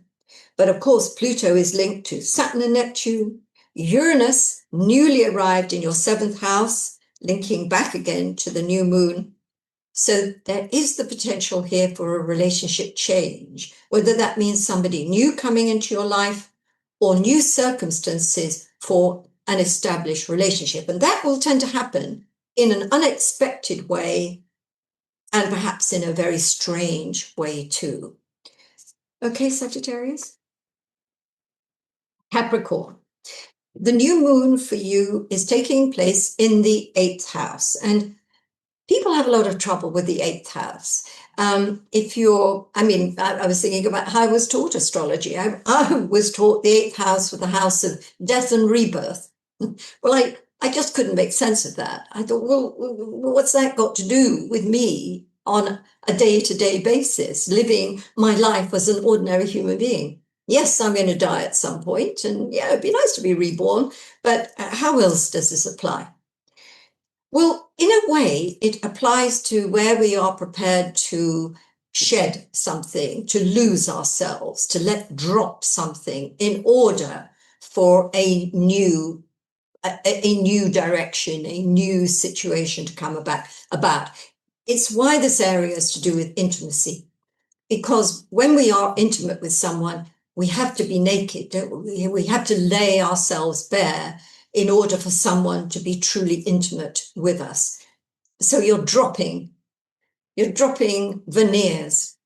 But of course, Pluto is linked to Saturn and Neptune, Uranus, newly arrived in your 7th house, linking back again to the new moon. So there is the potential here for a relationship change, whether that means somebody new coming into your life or new circumstances for an established relationship. And that will tend to happen in an unexpected way, and perhaps in a very strange way too. Okay, Sagittarius? Capricorn. The new moon for you is taking place in the 8th house. And people have a lot of trouble with the 8th house. I was thinking about how I was taught astrology. I was taught the 8th house was the house of death and rebirth. Well, I just couldn't make sense of that. I thought, well, what's that got to do with me on a day-to-day basis, living my life as an ordinary human being? Yes, I'm going to die at some point, and yeah, it'd be nice to be reborn, but how else does this apply? Well, in a way, it applies to where we are prepared to shed something, to lose ourselves, to let drop something in order for a new direction, a new situation to come about. It's why this area is to do with intimacy, because when we are intimate with someone, we have to be naked, don't we? We have to lay ourselves bare in order for someone to be truly intimate with us. So you're dropping veneers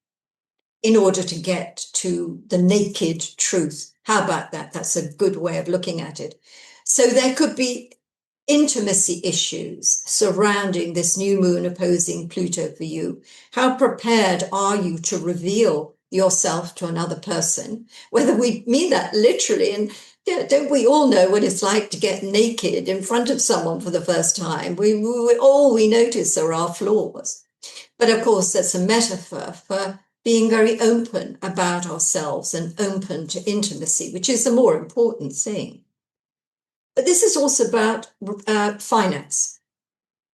in order to get to the naked truth. How about that? That's a good way of looking at it. So there could be intimacy issues surrounding this new moon opposing Pluto for you. How prepared are you to reveal yourself to another person? Whether we mean that literally, and yeah, don't we all know what it's like to get naked in front of someone for the first time? All we notice are our flaws. But of course, that's a metaphor for being very open about ourselves and open to intimacy, which is the more important thing. But this is also about finance.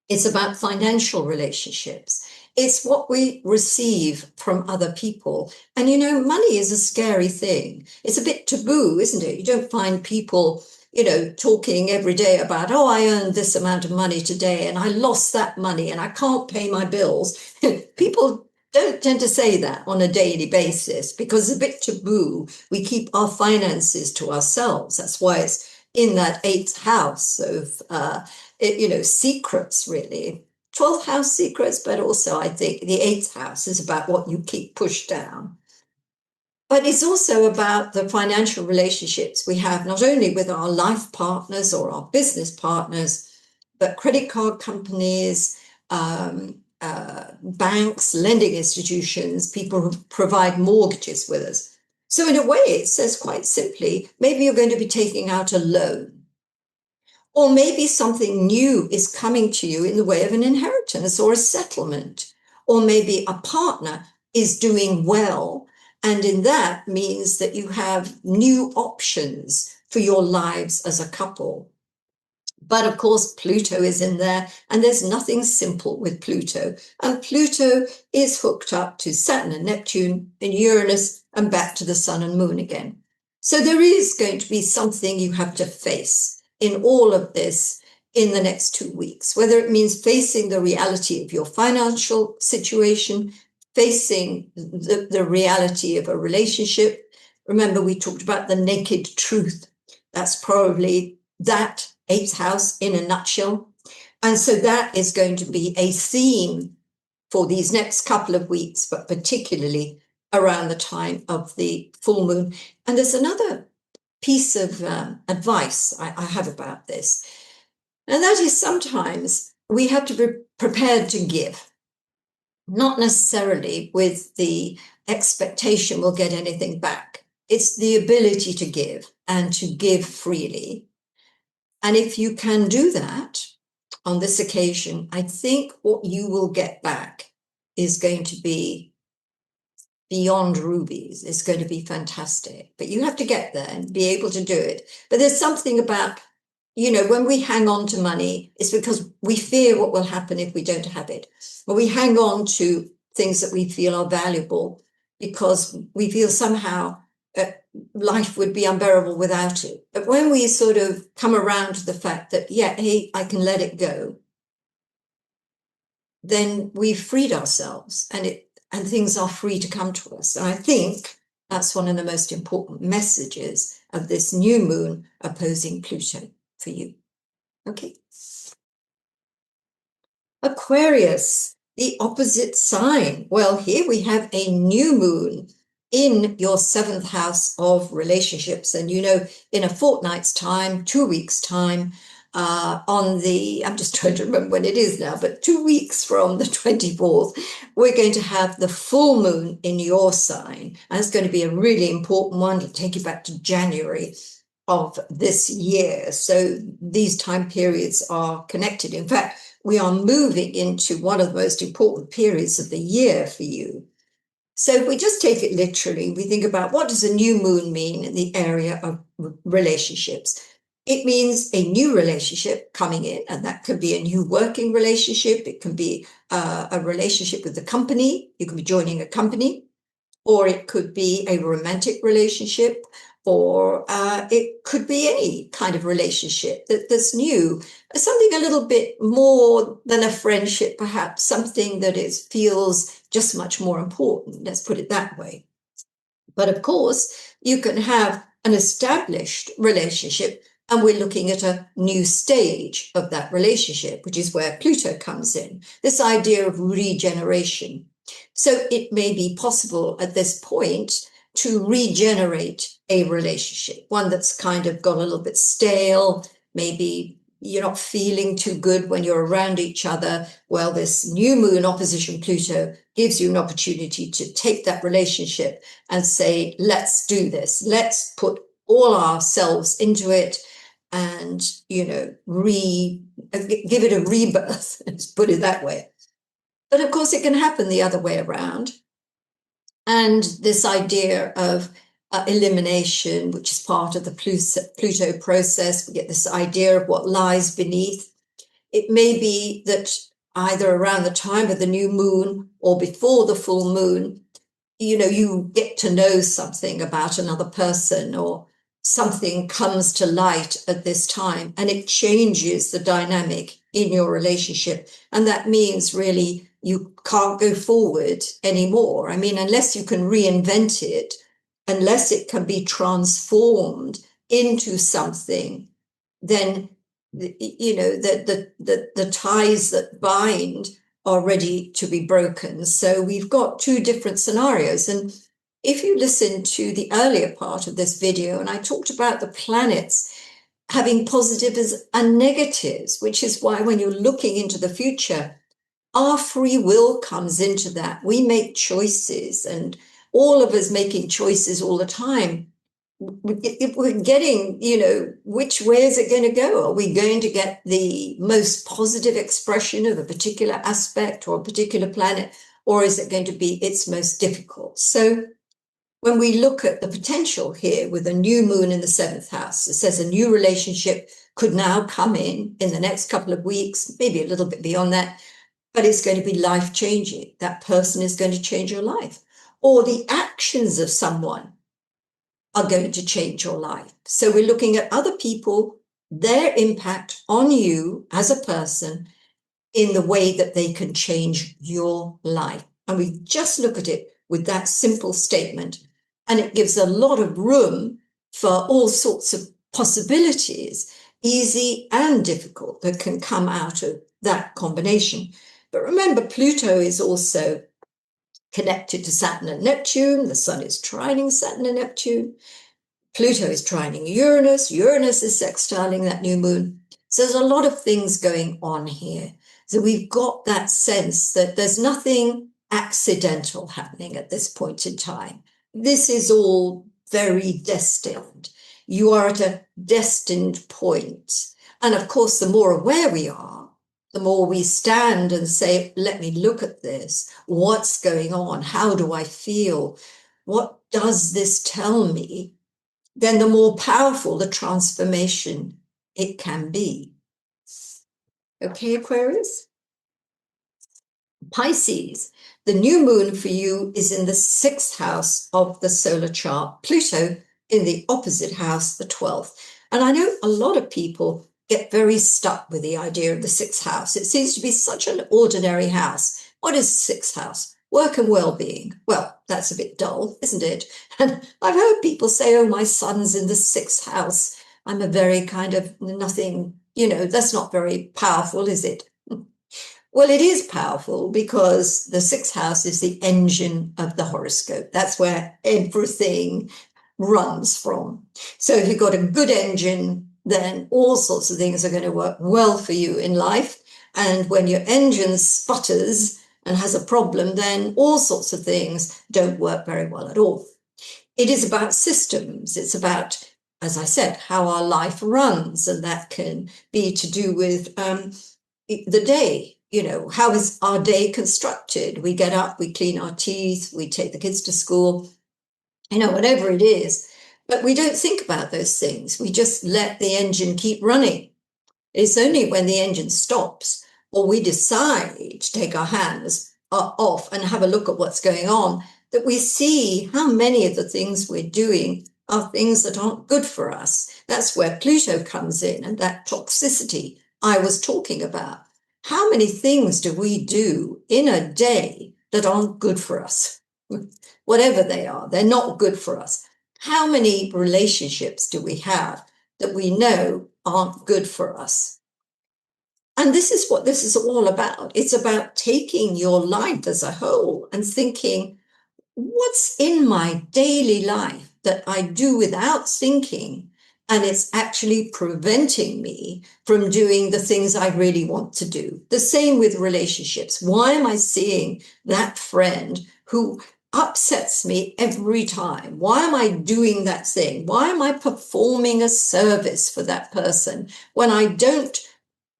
It's about financial relationships. It's what we receive from other people. And, you know, money is a scary thing. It's a bit taboo, isn't it? You don't find people, you know, talking every day about, oh, I earned this amount of money today and I lost that money and I can't pay my bills. People don't tend to say that on a daily basis because it's a bit taboo. We keep our finances to ourselves. That's why it's in that eighth house of, secrets, really. 12th house secrets, but also I think the eighth house is about what you keep pushed down. But it's also about the financial relationships we have, not only with our life partners or our business partners, but credit card companies, banks, lending institutions, people who provide mortgages with us. So in a way, it says quite simply, maybe you're going to be taking out a loan. Or maybe something new is coming to you in the way of an inheritance or a settlement. Or maybe a partner is doing well. And in that means that you have new options for your lives as a couple. But of course, Pluto is in there, and there's nothing simple with Pluto. And Pluto is hooked up to Saturn and Neptune and Uranus and back to the sun and moon again. So there is going to be something you have to face in all of this in the next 2 weeks, whether it means facing the reality of your financial situation, facing the reality of a relationship. Remember, we talked about the naked truth. That's probably that eighth house in a nutshell. And so that is going to be a theme for these next couple of weeks, but particularly around the time of the full moon. And there's another piece of advice I have about this. And that is sometimes we have to be prepared to give, not necessarily with the expectation we'll get anything back. It's the ability to give and to give freely. And if you can do that on this occasion, I think what you will get back is going to be beyond rubies. It's going to be fantastic. But you have to get there and be able to do it. But there's something about, you know, when we hang on to money, it's because we fear what will happen if we don't have it. But we hang on to things that we feel are valuable because we feel somehow life would be unbearable without it. But when we sort of come around to the fact that, yeah, hey, I can let it go, then we've freed ourselves and things are free to come to us. And I think that's one of the most important messages of this new moon opposing Pluto for you. Okay. Aquarius, the opposite sign. Well, here we have a new moon in your seventh house of relationships. And, you know, in a fortnight's time, 2 weeks' time, I'm just trying to remember when it is now, but 2 weeks from the 24th, we're going to have the full moon in your sign. And it's going to be a really important one to take you back to January of this year. So these time periods are connected. In fact, we are moving into one of the most important periods of the year for you. So if we just take it literally, we think about what does a new moon mean in the area of relationships? It means a new relationship coming in, and that could be a new working relationship. It can be a relationship with the company. You could be joining a company, or it could be a romantic relationship, or it could be any kind of relationship that's new, something a little bit more than a friendship, perhaps something that feels just much more important. Let's put it that way. But of course, you can have an established relationship, and we're looking at a new stage of that relationship, which is where Pluto comes in, this idea of regeneration. So it may be possible at this point to regenerate a relationship, one that's kind of got a little bit stale. Maybe you're not feeling too good when you're around each other. Well, this new moon opposition Pluto gives you an opportunity to take that relationship and say, let's do this. Let's put all ourselves into it and, give it a rebirth, let's put it that way. But of course, it can happen the other way around. And this idea of elimination, which is part of the Pluto process, we get this idea of what lies beneath. It may be that either around the time of the new moon or before the full moon, you get to know something about another person, or something comes to light at this time, and it changes the dynamic in your relationship. And that means really you can't go forward anymore. I mean, unless you can reinvent it, unless it can be transformed into something, then the ties that bind are ready to be broken. So we've got two different scenarios. And if you listen to the earlier part of this video, and I talked about the planets having positives and negatives, which is why when you're looking into the future, our free will comes into that. We make choices, and all of us making choices all the time. If we're getting, which way is it going to go? Are we going to get the most positive expression of a particular aspect or a particular planet, or is it going to be its most difficult? So when we look at the potential here with a new moon in the 7th house, it says a new relationship could now come in the next couple of weeks, maybe a little bit beyond that, but it's going to be life-changing. That person is going to change your life, or the actions of someone are going to change your life. So we're looking at other people, their impact on you as a person in the way that they can change your life. And we just look at it with that simple statement, and it gives a lot of room for all sorts of possibilities, easy and difficult, that can come out of that combination. But remember, Pluto is also connected to Saturn and Neptune. The Sun is trining Saturn and Neptune. Pluto is trining Uranus. Uranus is sextiling that new moon. So there's a lot of things going on here. So we've got that sense that there's nothing accidental happening at this point in time. This is all very destined. You are at a destined point. And of course, the more aware we are, the more we stand and say, let me look at this. What's going on? How do I feel? What does this tell me? Then the more powerful the transformation it can be. Okay, Aquarius? Pisces, the new moon for you is in the 6th house of the solar chart. Pluto in the opposite house, the 12th. And I know a lot of people get very stuck with the idea of the 6th house. It seems to be such an ordinary house. What is the 6th house? Work and well-being. Well, that's a bit dull, isn't it? And I've heard people say, oh, my son's in the 6th house. I'm a very kind of nothing, that's not very powerful, is it? Well, it is powerful because the 6th house is the engine of the horoscope. That's where everything runs from. So if you've got a good engine, then all sorts of things are going to work well for you in life. And when your engine sputters and has a problem, then all sorts of things don't work very well at all. It is about systems. It's about as I said, how our life runs, and that can be to do with the day. How is our day constructed? We get up, we clean our teeth, we take the kids to school, whatever it is. But we don't think about those things. We just let the engine keep running. It's only when the engine stops or we decide to take our hands off and have a look at what's going on that we see how many of the things we're doing are things that aren't good for us. That's where Pluto comes in, and that toxicity I was talking about. How many things do we do in a day that aren't good for us? Whatever they are, they're not good for us. How many relationships do we have that we know aren't good for us? And this is what this is all about. It's about taking your life as a whole and thinking, what's in my daily life that I do without thinking, and it's actually preventing me from doing the things I really want to do? The same with relationships. Why am I seeing that friend who upsets me every time? Why am I doing that thing? Why am I performing a service for that person when I don't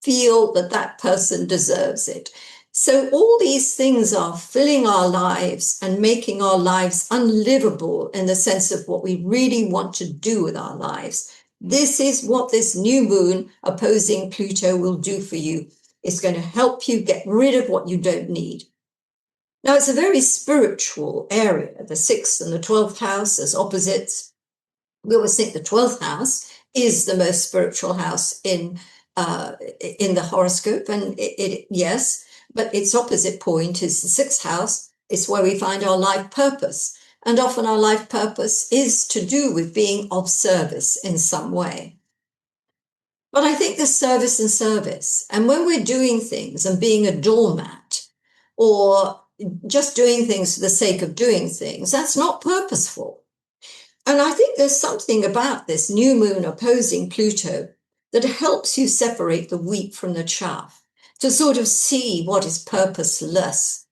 feel that that person deserves it? So all these things are filling our lives and making our lives unlivable in the sense of what we really want to do with our lives. This is what this new moon opposing Pluto will do for you. It's going to help you get rid of what you don't need. Now, it's a very spiritual area. The 6th and the 12th house as opposites. We always think the 12th house is the most spiritual house in the horoscope, and yes, but its opposite point is the 6th house. It's where we find our life purpose, and often our life purpose is to do with being of service in some way. But I think there's service and service, and when we're doing things and being a doormat or just doing things for the sake of doing things, that's not purposeful. And I think there's something about this new moon opposing Pluto that helps you separate the wheat from the chaff, to sort of see what is purposeless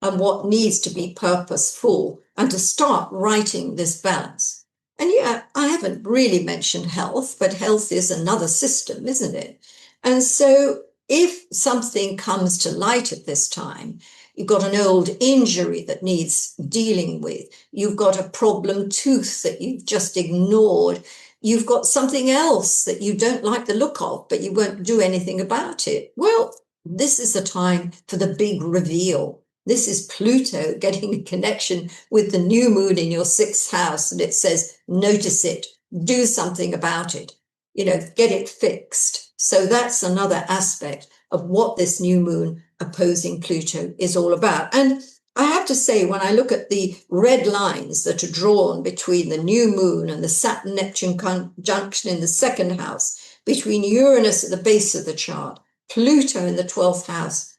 and what needs to be purposeful, and to start writing this balance. And yeah, I haven't really mentioned health, but health is another system, isn't it? And so if something comes to light at this time, you've got an old injury that needs dealing with, you've got a problem tooth that you've just ignored, you've got something else that you don't like the look of, but you won't do anything about it. Well, this is the time for the big reveal. This is Pluto getting a connection with the new moon in your 6th house, and it says, notice it, do something about it, get it fixed. So that's another aspect of what this new moon opposing Pluto is all about. And I have to say, when I look at the red lines that are drawn between the new moon and the Saturn-Neptune conjunction in the 2nd house, between Uranus at the base of the chart, Pluto in the 12th house,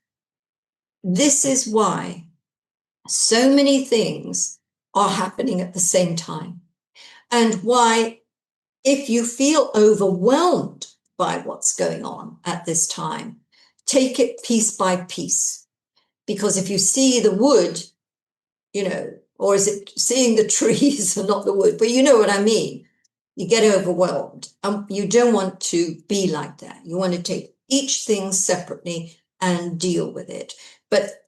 this is why so many things are happening at the same time, and why, if you feel overwhelmed by what's going on at this time, take it piece by piece. Because if you see the wood, or is it seeing the trees and not the wood? But you know what I mean. You get overwhelmed. You don't want to be like that. You want to take each thing separately and deal with it. But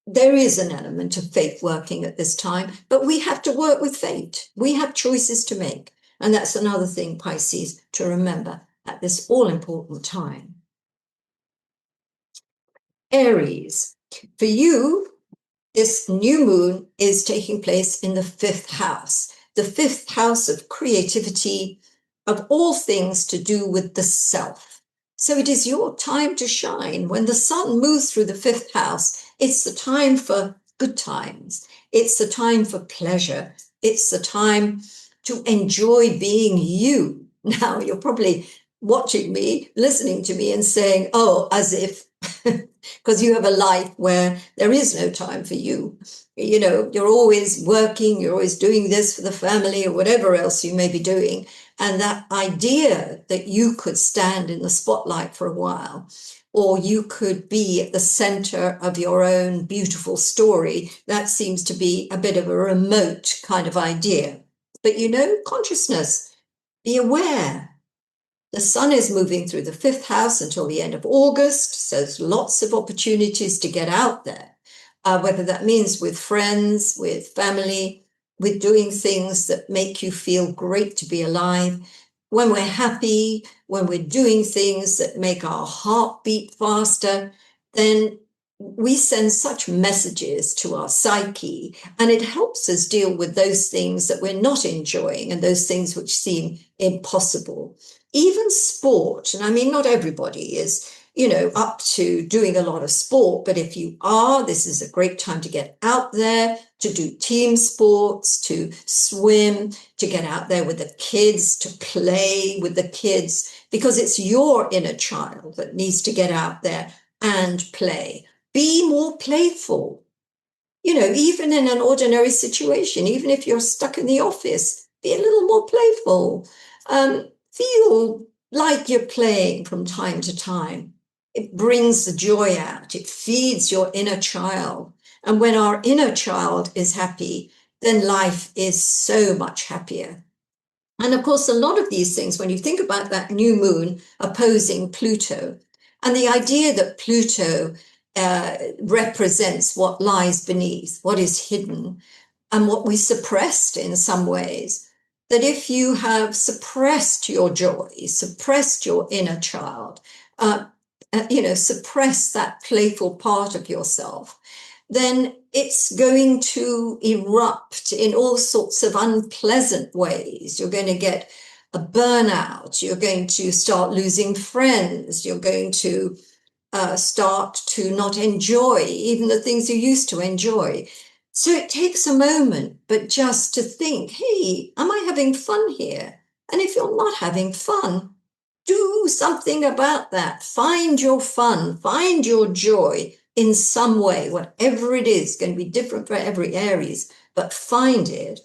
there is an element of fate working at this time, but we have to work with fate. We have choices to make. And that's another thing, Pisces, to remember at this all-important time. Aries, for you, this new moon is taking place in the 5th house, the 5th house of creativity, of all things to do with the self. So it is your time to shine. When the sun moves through the 5th house, it's the time for good times. It's the time for pleasure. It's the time to enjoy being you. Now, you're probably watching me, listening to me and saying, oh, as if, because you have a life where there is no time for you. You're always working, you're always doing this for the family or whatever else you may be doing. And that idea that you could stand in the spotlight for a while, or you could be at the center of your own beautiful story, that seems to be a bit of a remote kind of idea. But consciousness be aware. The sun is moving through the 5th house until the end of August, so there's lots of opportunities to get out there, whether that means with friends, with family, with doing things that make you feel great to be alive. When we're happy, when we're doing things that make our heart beat faster, then we send such messages to our psyche, and it helps us deal with those things that we're not enjoying and those things which seem impossible. Even sport, and I mean, not everybody is, up to doing a lot of sport, but if you are, this is a great time to get out there, to do team sports, to swim, to get out there with the kids, to play with the kids, because it's your inner child that needs to get out there and play. Be more playful. Even in an ordinary situation, even if you're stuck in the office, be a little more playful. Feel like you're playing from time to time. It brings the joy out. It feeds your inner child. And when our inner child is happy, then life is so much happier. And of course, a lot of these things, when you think about that new moon opposing Pluto, and the idea that Pluto represents what lies beneath, what is hidden, and what we suppressed in some ways, that if you have suppressed your joy, suppressed your inner child, suppress that playful part of yourself, then it's going to erupt in all sorts of unpleasant ways. You're going to get a burnout. You're going to start losing friends. You're going to start to not enjoy even the things you used to enjoy. So it takes a moment, but just to think, hey, am I having fun here? And if you're not having fun, do something about that. Find your fun, find your joy in some way, whatever it is, going to be different for every Aries, but find it.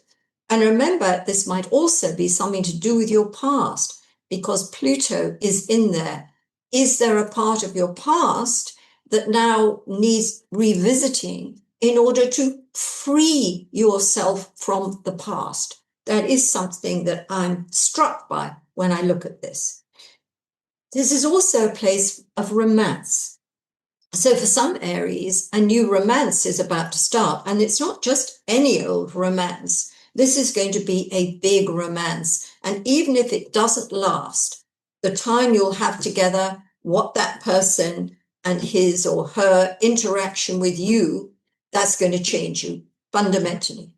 And remember, this might also be something to do with your past, because Pluto is in there. Is there a part of your past that now needs revisiting in order to free yourself from the past? That is something that I'm struck by when I look at this. This is also a place of romance. So for some Aries, a new romance is about to start, and it's not just any old romance. This is going to be a big romance, and even if it doesn't last, the time you'll have together, what that person and his or her interaction with you, that's going to change you fundamentally.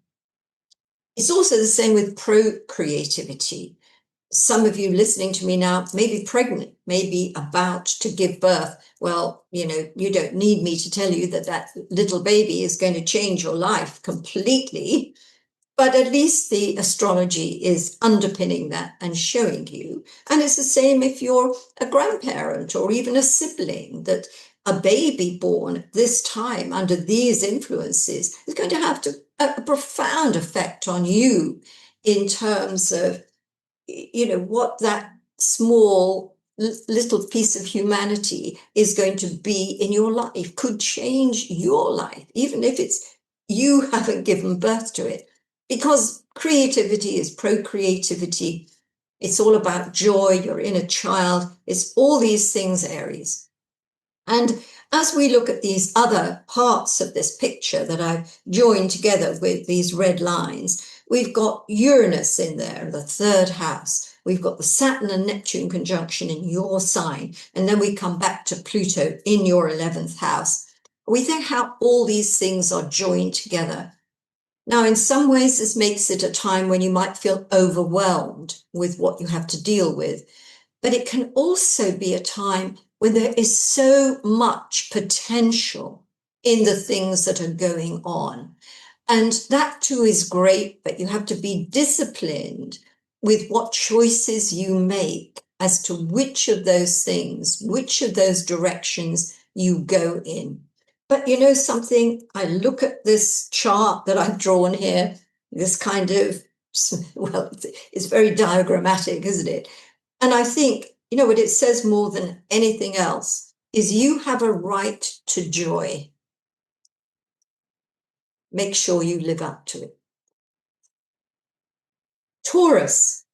It's also the same with procreativity. Some of you listening to me now may be pregnant, may be about to give birth. Well, you don't need me to tell you that that little baby is going to change your life completely. But at least the astrology is underpinning that and showing you. And it's the same if you're a grandparent or even a sibling, that a baby born at this time under these influences is going to have a profound effect on you in terms of, what that small little piece of humanity is going to be in your life, could change your life, even if it's you haven't given birth to it. Because creativity is procreativity. It's all about joy, your inner child. It's all these things, Aries. And as we look at these other parts of this picture that I've joined together with these red lines, we've got Uranus in there, the 3rd house. We've got the Saturn and Neptune conjunction in your sign. And then we come back to Pluto in your 11th house. We think how all these things are joined together. Now, in some ways, this makes it a time when you might feel overwhelmed with what you have to deal with. But it can also be a time when there is so much potential in the things that are going on. And that too is great, but you have to be disciplined with what choices you make as to which of those things, which of those directions you go in. But something, I look at this chart that I've drawn here, this kind of, well, it's very diagrammatic, isn't it? And I think, what it says more than anything else is you have a right to joy. Make sure you live up to it. Taurus.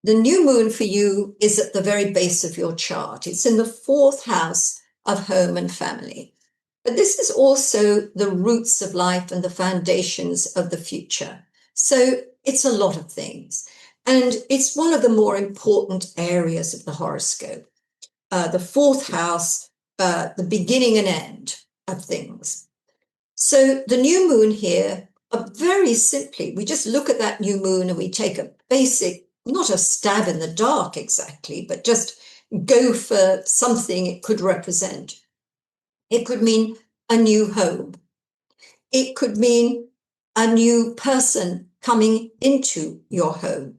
The new moon for you is at the very base of your chart. It's in the 4th house of home and family. But this is also the roots of life and the foundations of the future. So it's a lot of things. And it's one of the more important areas of the horoscope. The 4th house, the beginning and end of things. So the new moon here, very simply, we just look at that new moon and we take a basic, not a stab in the dark exactly, but just go for something it could represent. It could mean a new home. It could mean a new person coming into your home.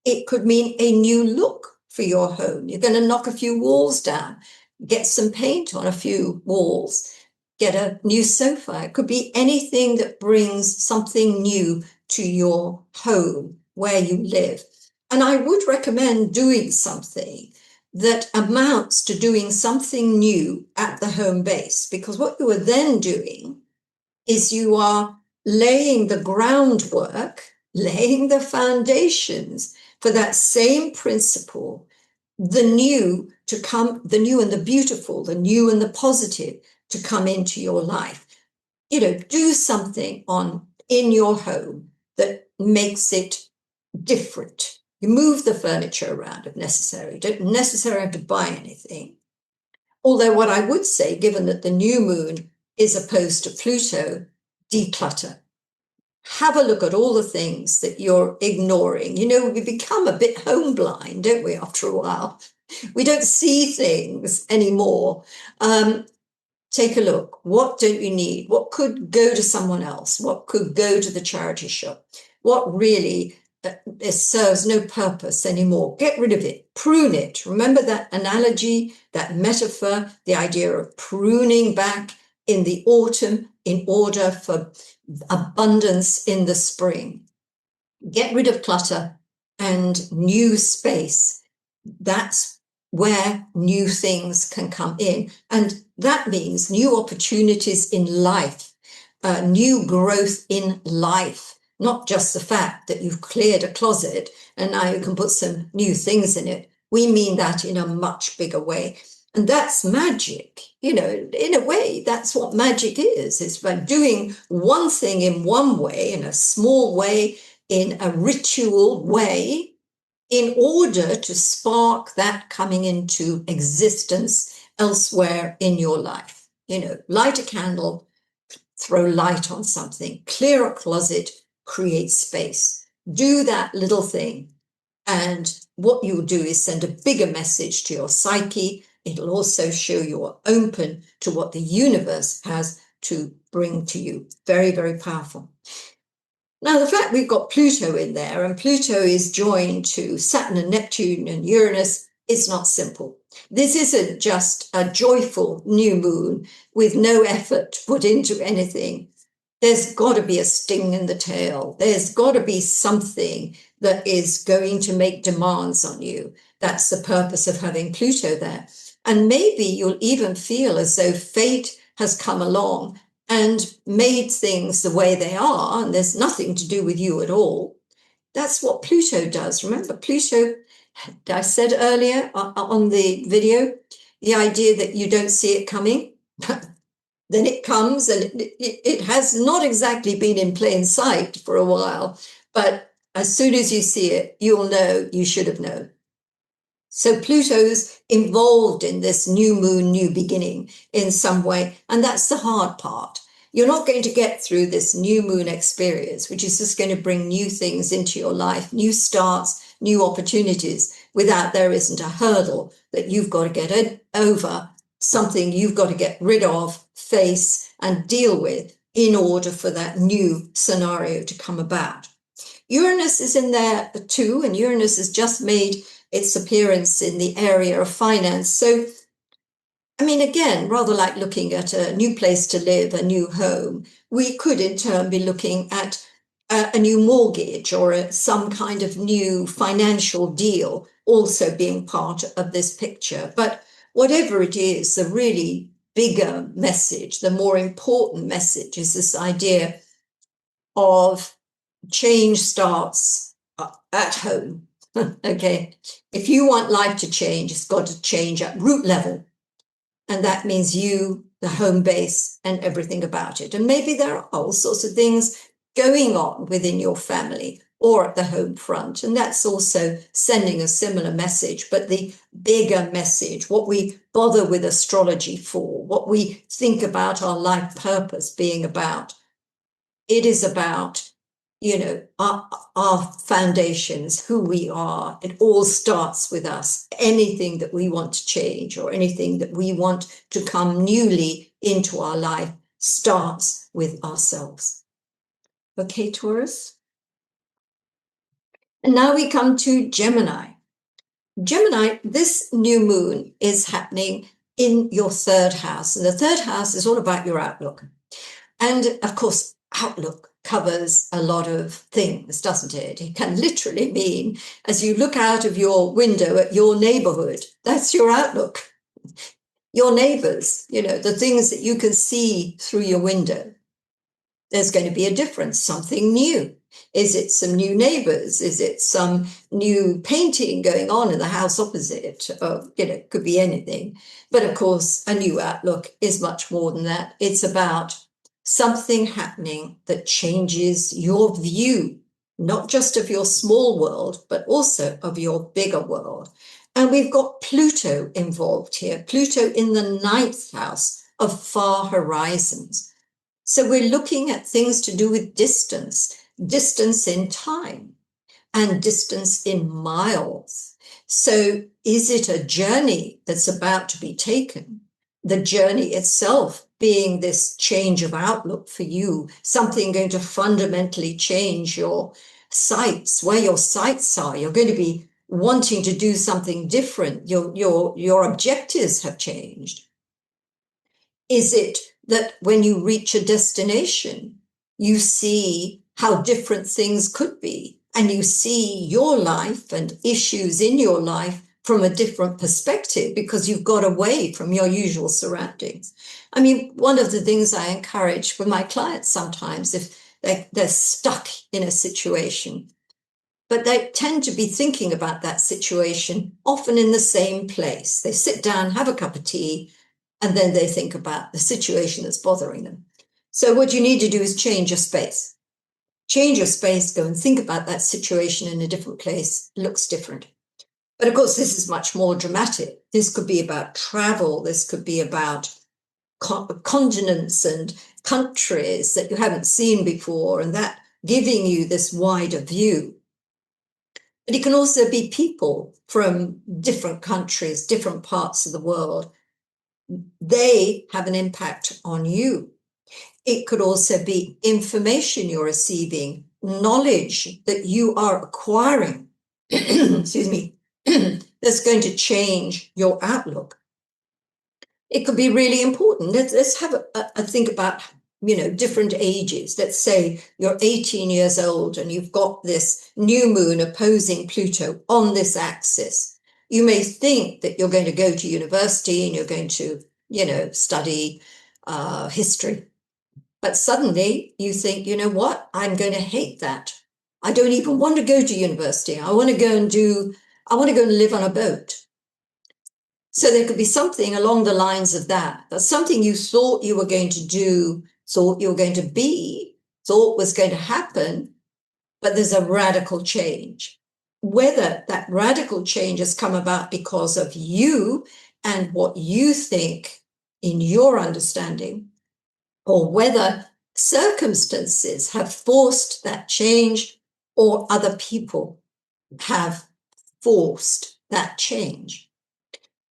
It could mean a new look for your home. You're going to knock a few walls down, get some paint on a few walls, get a new sofa. It could be anything that brings something new to your home where you live. And I would recommend doing something that amounts to doing something new at the home base, because what you are then doing is you are laying the groundwork, laying the foundations for that same principle, the new to come, the new and the beautiful, the new and the positive to come into your life. Do something in your home that makes it different. You move the furniture around if necessary. Don't necessarily have to buy anything. Although what I would say, given that the new moon is opposed to Pluto, declutter. Have a look at all the things that you're ignoring. We become a bit home blind, don't we, after a while? We don't see things anymore. Take a look. What don't you need? What could go to someone else? What could go to the charity shop? What really it serves no purpose anymore? Get rid of it. Prune it. Remember that analogy, that metaphor, the idea of pruning back in the autumn in order for abundance in the spring. Get rid of clutter and new space. That's where new things can come in. And that means new opportunities in life, new growth in life, not just the fact that you've cleared a closet and now you can put some new things in it. We mean that in a much bigger way. And that's magic. In a way, that's what magic is. It's by doing one thing in one way, in a small way, in a ritual way, in order to spark that coming into existence elsewhere in your life. Light a candle, throw light on something, clear a closet, create space. Do that little thing. And what you'll do is send a bigger message to your psyche. It'll also show you're open to what the universe has to bring to you. Very, very powerful. Now, the fact we've got Pluto in there, and Pluto is joined to Saturn and Neptune and Uranus, it's not simple. This isn't just a joyful new moon with no effort put into anything. There's got to be a sting in the tail. There's got to be something that is going to make demands on you. That's the purpose of having Pluto there. And maybe you'll even feel as though fate has come along and made things the way they are, and there's nothing to do with you at all. That's what Pluto does. Remember, Pluto, I said earlier on the video, the idea that you don't see it coming, then it comes, and it has not exactly been in plain sight for a while, but as soon as you see it, you'll know you should have known. So Pluto's involved in this new moon, new beginning in some way. And that's the hard part. You're not going to get through this new moon experience, which is just going to bring new things into your life, new starts, new opportunities, without there isn't a hurdle that you've got to get over, something you've got to get rid of, face, and deal with in order for that new scenario to come about. Uranus is in there too, and Uranus has just made its appearance in the area of finance. So, again, rather like looking at a new place to live, a new home, we could in turn be looking at a new mortgage or some kind of new financial deal also being part of this picture. But whatever it is, the really bigger message, the more important message is this idea of change starts at home. Okay. If you want life to change, it's got to change at root level. And that means you, the home base, and everything about it. And maybe there are all sorts of things going on within your family or at the home front. And that's also sending a similar message. But the bigger message, what we bother with astrology for, what we think about our life purpose being about, it is about, our foundations, who we are. It all starts with us. Anything that we want to change or anything that we want to come newly into our life starts with ourselves. Okay, Taurus? And now we come to Gemini. Gemini, this new moon is happening in your third house. And the third house is all about your outlook. And of course, outlook covers a lot of things, doesn't it? It can literally mean, as you look out of your window at your neighborhood, that's your outlook. Your neighbors, the things that you can see through your window. There's going to be a difference, something new. Is it some new neighbors? Is it some new painting going on in the house opposite? It could be anything. But of course, a new outlook is much more than that. It's about something happening that changes your view, not just of your small world, but also of your bigger world. And we've got Pluto involved here, Pluto in the ninth house of far horizons. So we're looking at things to do with distance in time and distance in miles. So is it a journey that's about to be taken? The journey itself being this change of outlook for you, something going to fundamentally change your sights, where your sights are. You're going to be wanting to do something different. Your objectives have changed. Is it that when you reach a destination, you see how different things could be, and you see your life and issues in your life from a different perspective because you've got away from your usual surroundings? I mean, one of the things I encourage with my clients sometimes, if they're stuck in a situation, but they tend to be thinking about that situation often in the same place. They sit down, have a cup of tea, and then they think about the situation that's bothering them. So what you need to do is change your space. Change your space, go and think about that situation in a different place. It looks different. But of course, this is much more dramatic. This could be about travel. This could be about continents and countries that you haven't seen before, and that giving you this wider view. But it can also be people from different countries, different parts of the world. They have an impact on you. It could also be information you're receiving, knowledge that you are acquiring, excuse me, that's going to change your outlook. It could be really important. Let's have a think about, different ages. Let's say you're 18 years old and you've got this new moon opposing Pluto on this axis. You may think that you're going to go to university and you're going to, study history. But suddenly you think, you know what? I'm going to hate that. I don't even want to go to university. I want to go and live on a boat. So there could be something along the lines of that. That's something you thought you were going to do, thought you were going to be, thought was going to happen, but there's a radical change. Whether that radical change has come about because of you and what you think in your understanding, or whether circumstances have forced that change or other people have forced that change.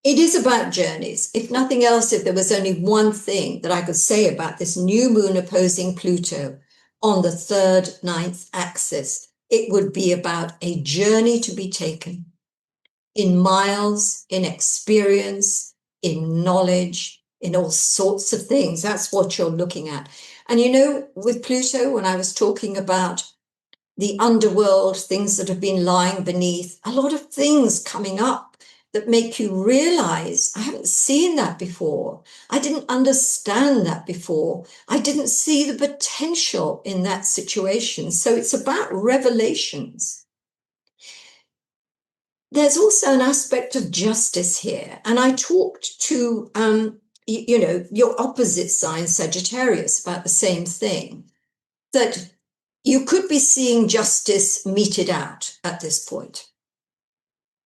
It is about journeys. If nothing else, if there was only one thing that I could say about this new moon opposing Pluto on the third, ninth axis, it would be about a journey to be taken in miles, in experience, in knowledge, in all sorts of things. That's what you're looking at. And with Pluto, when I was talking about the underworld, things that have been lying beneath, a lot of things coming up that make you realize, I haven't seen that before. I didn't understand that before. I didn't see the potential in that situation. So it's about revelations. there's also an aspect of justice here. And I talked to, your opposite sign, Sagittarius, about the same thing, that you could be seeing justice meted out at this point.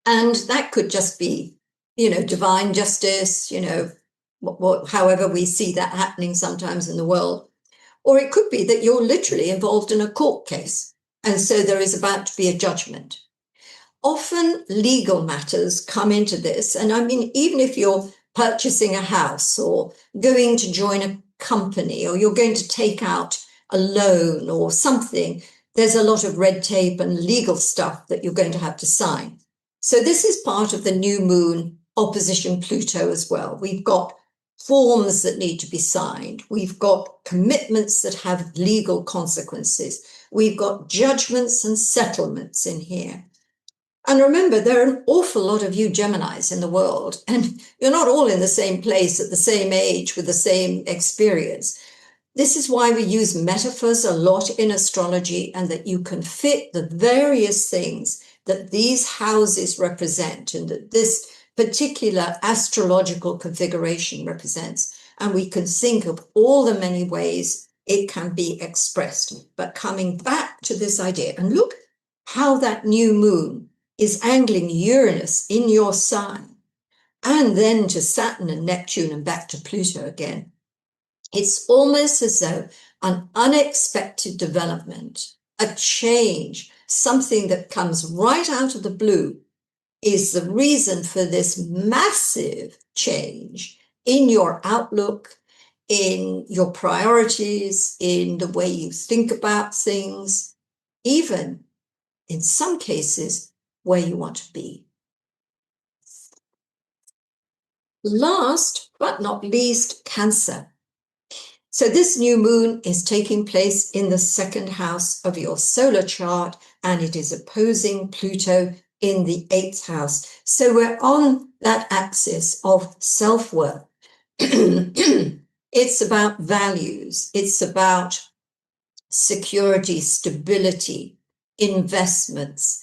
And that could just be, divine justice, however we see that happening sometimes in the world. Or it could be that you're literally involved in a court case. And so there is about to be a judgment. Often legal matters come into this. And I mean, even if you're purchasing a house or going to join a company or you're going to take out a loan or something, there's a lot of red tape and legal stuff that you're going to have to sign. So this is part of the new moon opposition Pluto as well. We've got forms that need to be signed. We've got commitments that have legal consequences. We've got judgments and settlements in here. And remember, there are an awful lot of you Geminis in the world, and you're not all in the same place at the same age with the same experience. This is why we use metaphors a lot in astrology, and that you can fit the various things that these houses represent and that this particular astrological configuration represents. And we can think of all the many ways it can be expressed. But coming back to this idea, and look how that new moon is angling Uranus in your sign, and then to Saturn and Neptune and back to Pluto again. It's almost as though an unexpected development, a change, something that comes right out of the blue is the reason for this massive change in your outlook, in your priorities, in the way you think about things, even in some cases where you want to be. Last but not least, Cancer. So this new moon is taking place in the second house of your solar chart, and it is opposing Pluto in the 8th house. So we're on that axis of self-worth. It's about values. It's about security, stability, investments,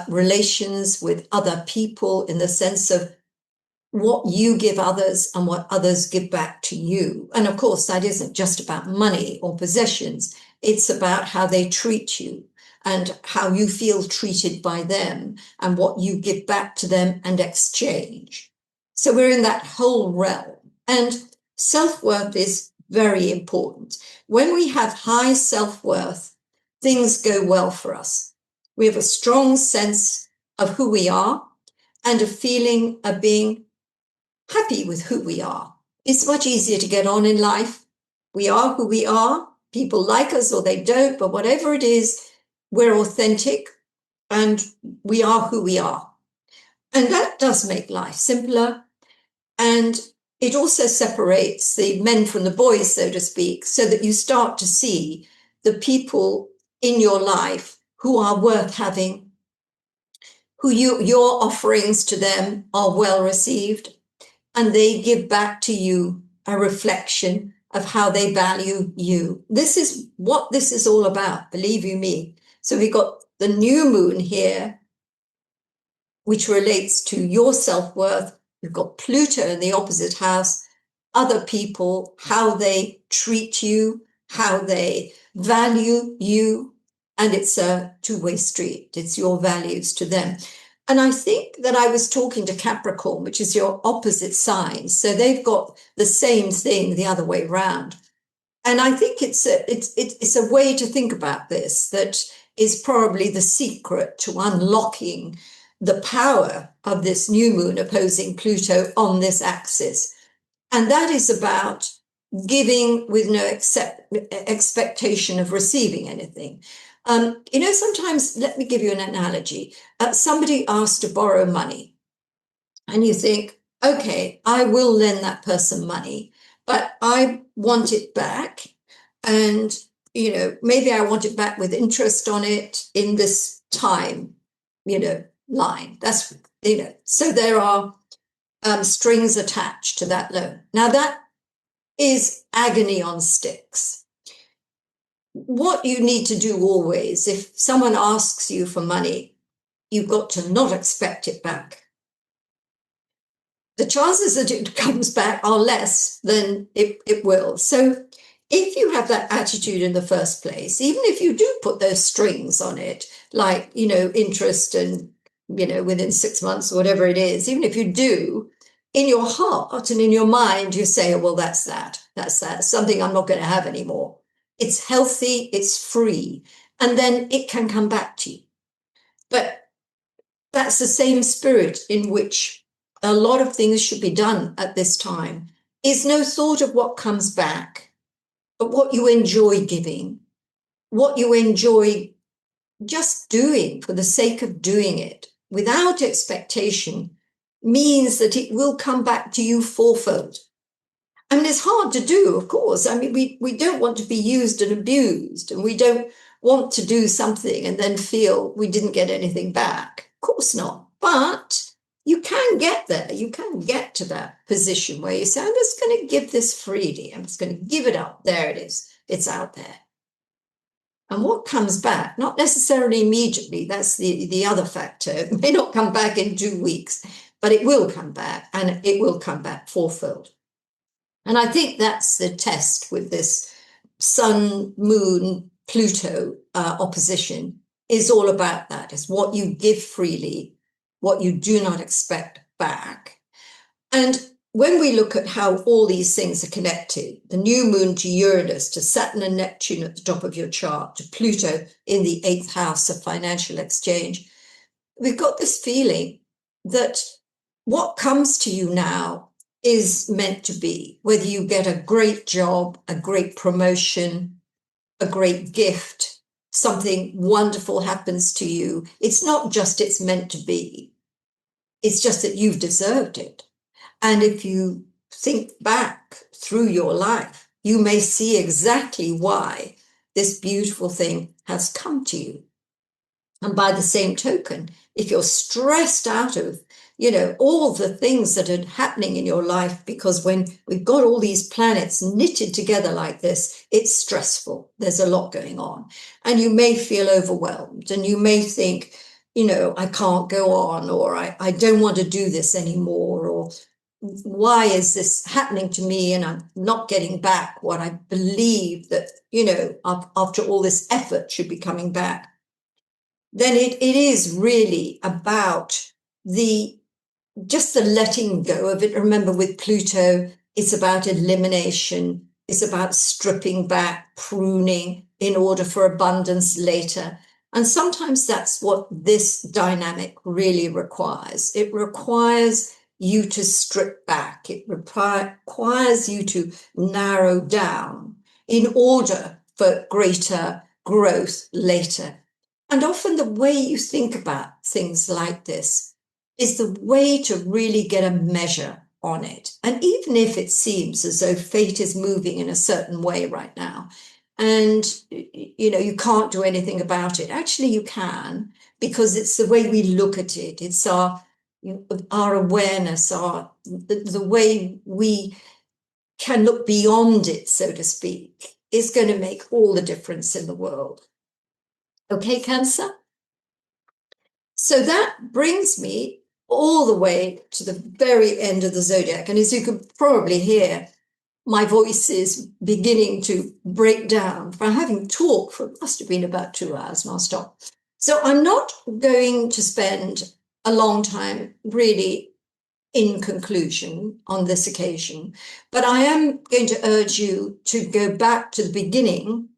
relations with other people in the sense of what you give others and what others give back to you. And of course, that isn't just about money or possessions. It's about how they treat you and how you feel treated by them and what you give back to them and exchange. So we're in that whole realm. And self-worth is very important. When we have high self-worth, things go well for us. We have a strong sense of who we are and a feeling of being happy with who we are. It's much easier to get on in life. We are who we are. People like us or they don't, but whatever it is, we're authentic and we are who we are. And that does make life simpler. And it also separates the men from the boys, so to speak, so that you start to see the people in your life who are worth having, who your offerings to them are well received, and they give back to you a reflection of how they value you. This is what this is all about, believe you me. So we've got the new moon here, which relates to your self-worth. We've got Pluto in the opposite house, other people, how they treat you, how they value you, and it's a two-way street. It's your values to them. And I think that I was talking to Capricorn, which is your opposite sign. So they've got the same thing the other way around. And I think it's a way to think about this that is probably the secret to unlocking the power of this new moon opposing Pluto on this axis. And that is about giving with no expectation of receiving anything. Sometimes, let me give you an analogy. Somebody asks to borrow money and you think, okay, I will lend that person money, but I want it back. And, maybe I want it back with interest on it in this time, line. That's, so there are strings attached to that loan. Now that is agony on sticks. What you need to do always, if someone asks you for money, you've got to not expect it back. The chances that it comes back are less than it will. So if you have that attitude in the first place, even if you do put those strings on it, like, interest and, within 6 months or whatever it is, even if you do, in your heart and in your mind, you say, oh, well, that's that, something I'm not going to have anymore. It's healthy, it's free, and then it can come back to you. But that's the same spirit in which a lot of things should be done at this time. Is no thought of what comes back, but what you enjoy giving, what you enjoy just doing for the sake of doing it without expectation, means that it will come back to you fourfold. I mean, it's hard to do, of course. I mean, we don't want to be used and abused, and we don't want to do something and then feel we didn't get anything back. Of course not. But you can get there. You can get to that position where you say, I'm just going to give this freely. I'm just going to give it up. There it is. It's out there. And what comes back, not necessarily immediately, that's the other factor. It may not come back in 2 weeks, but it will come back, and it will come back fourfold. And I think that's the test with this Sun, Moon, Pluto opposition, is all about that. It's what you give freely, what you do not expect back. And when we look at how all these things are connected, the new moon to Uranus, to Saturn and Neptune at the top of your chart, to Pluto in the 8th house of financial exchange, we've got this feeling that what comes to you now is meant to be, whether you get a great job, a great promotion, a great gift, something wonderful happens to you. It's not just it's meant to be. It's just that you've deserved it. And if you think back through your life, you may see exactly why this beautiful thing has come to you. And by the same token, if you're stressed out of, all the things that are happening in your life, because when we've got all these planets knitted together like this, it's stressful. There's a lot going on. And you may feel overwhelmed, and you may think, I can't go on, or I don't want to do this anymore, or why is this happening to me and I'm not getting back what I believe that, after all this effort should be coming back. Then it is really about just the letting go of it. Remember, with Pluto, it's about elimination. It's about stripping back, pruning in order for abundance later. And sometimes that's what this dynamic really requires. It requires you to strip back. It requires you to narrow down in order for greater growth later. And often the way you think about things like this is the way to really get a measure on it. And even if it seems as though fate is moving in a certain way right now, and you can't do anything about it, actually you can, because it's the way we look at it. It's our awareness, the way we can look beyond it, so to speak, is going to make all the difference in the world. Okay, Cancer? So that brings me all the way to the very end of the zodiac. And as you can probably hear, my voice is beginning to break down from having talked for, must have been about 2 hours nonstop. So I'm not going to spend a long time really in conclusion on this occasion, but I am going to urge you to go back to the beginning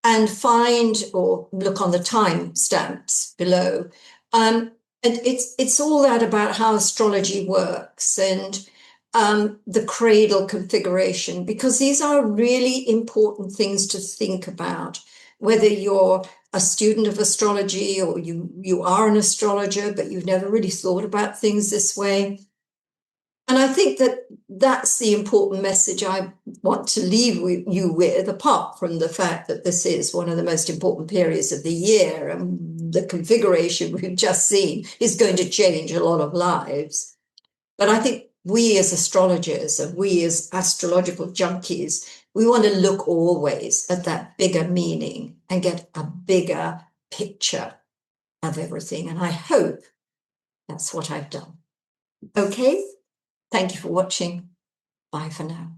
and find or look on the time stamps below. And it's all that about how astrology works and the cradle configuration, because these are really important things to think about, whether you're a student of astrology or you are an astrologer, but you've never really thought about things this way. And I think that that's the important message I want to leave you with, apart from the fact that this is one of the most important periods of the year, and the configuration we've just seen is going to change a lot of lives. But I think we as astrologers and we as astrological junkies, we want to look always at that bigger meaning and get a bigger picture. of everything. And I hope that's what I've done. Okay, thank you for watching. Bye for now.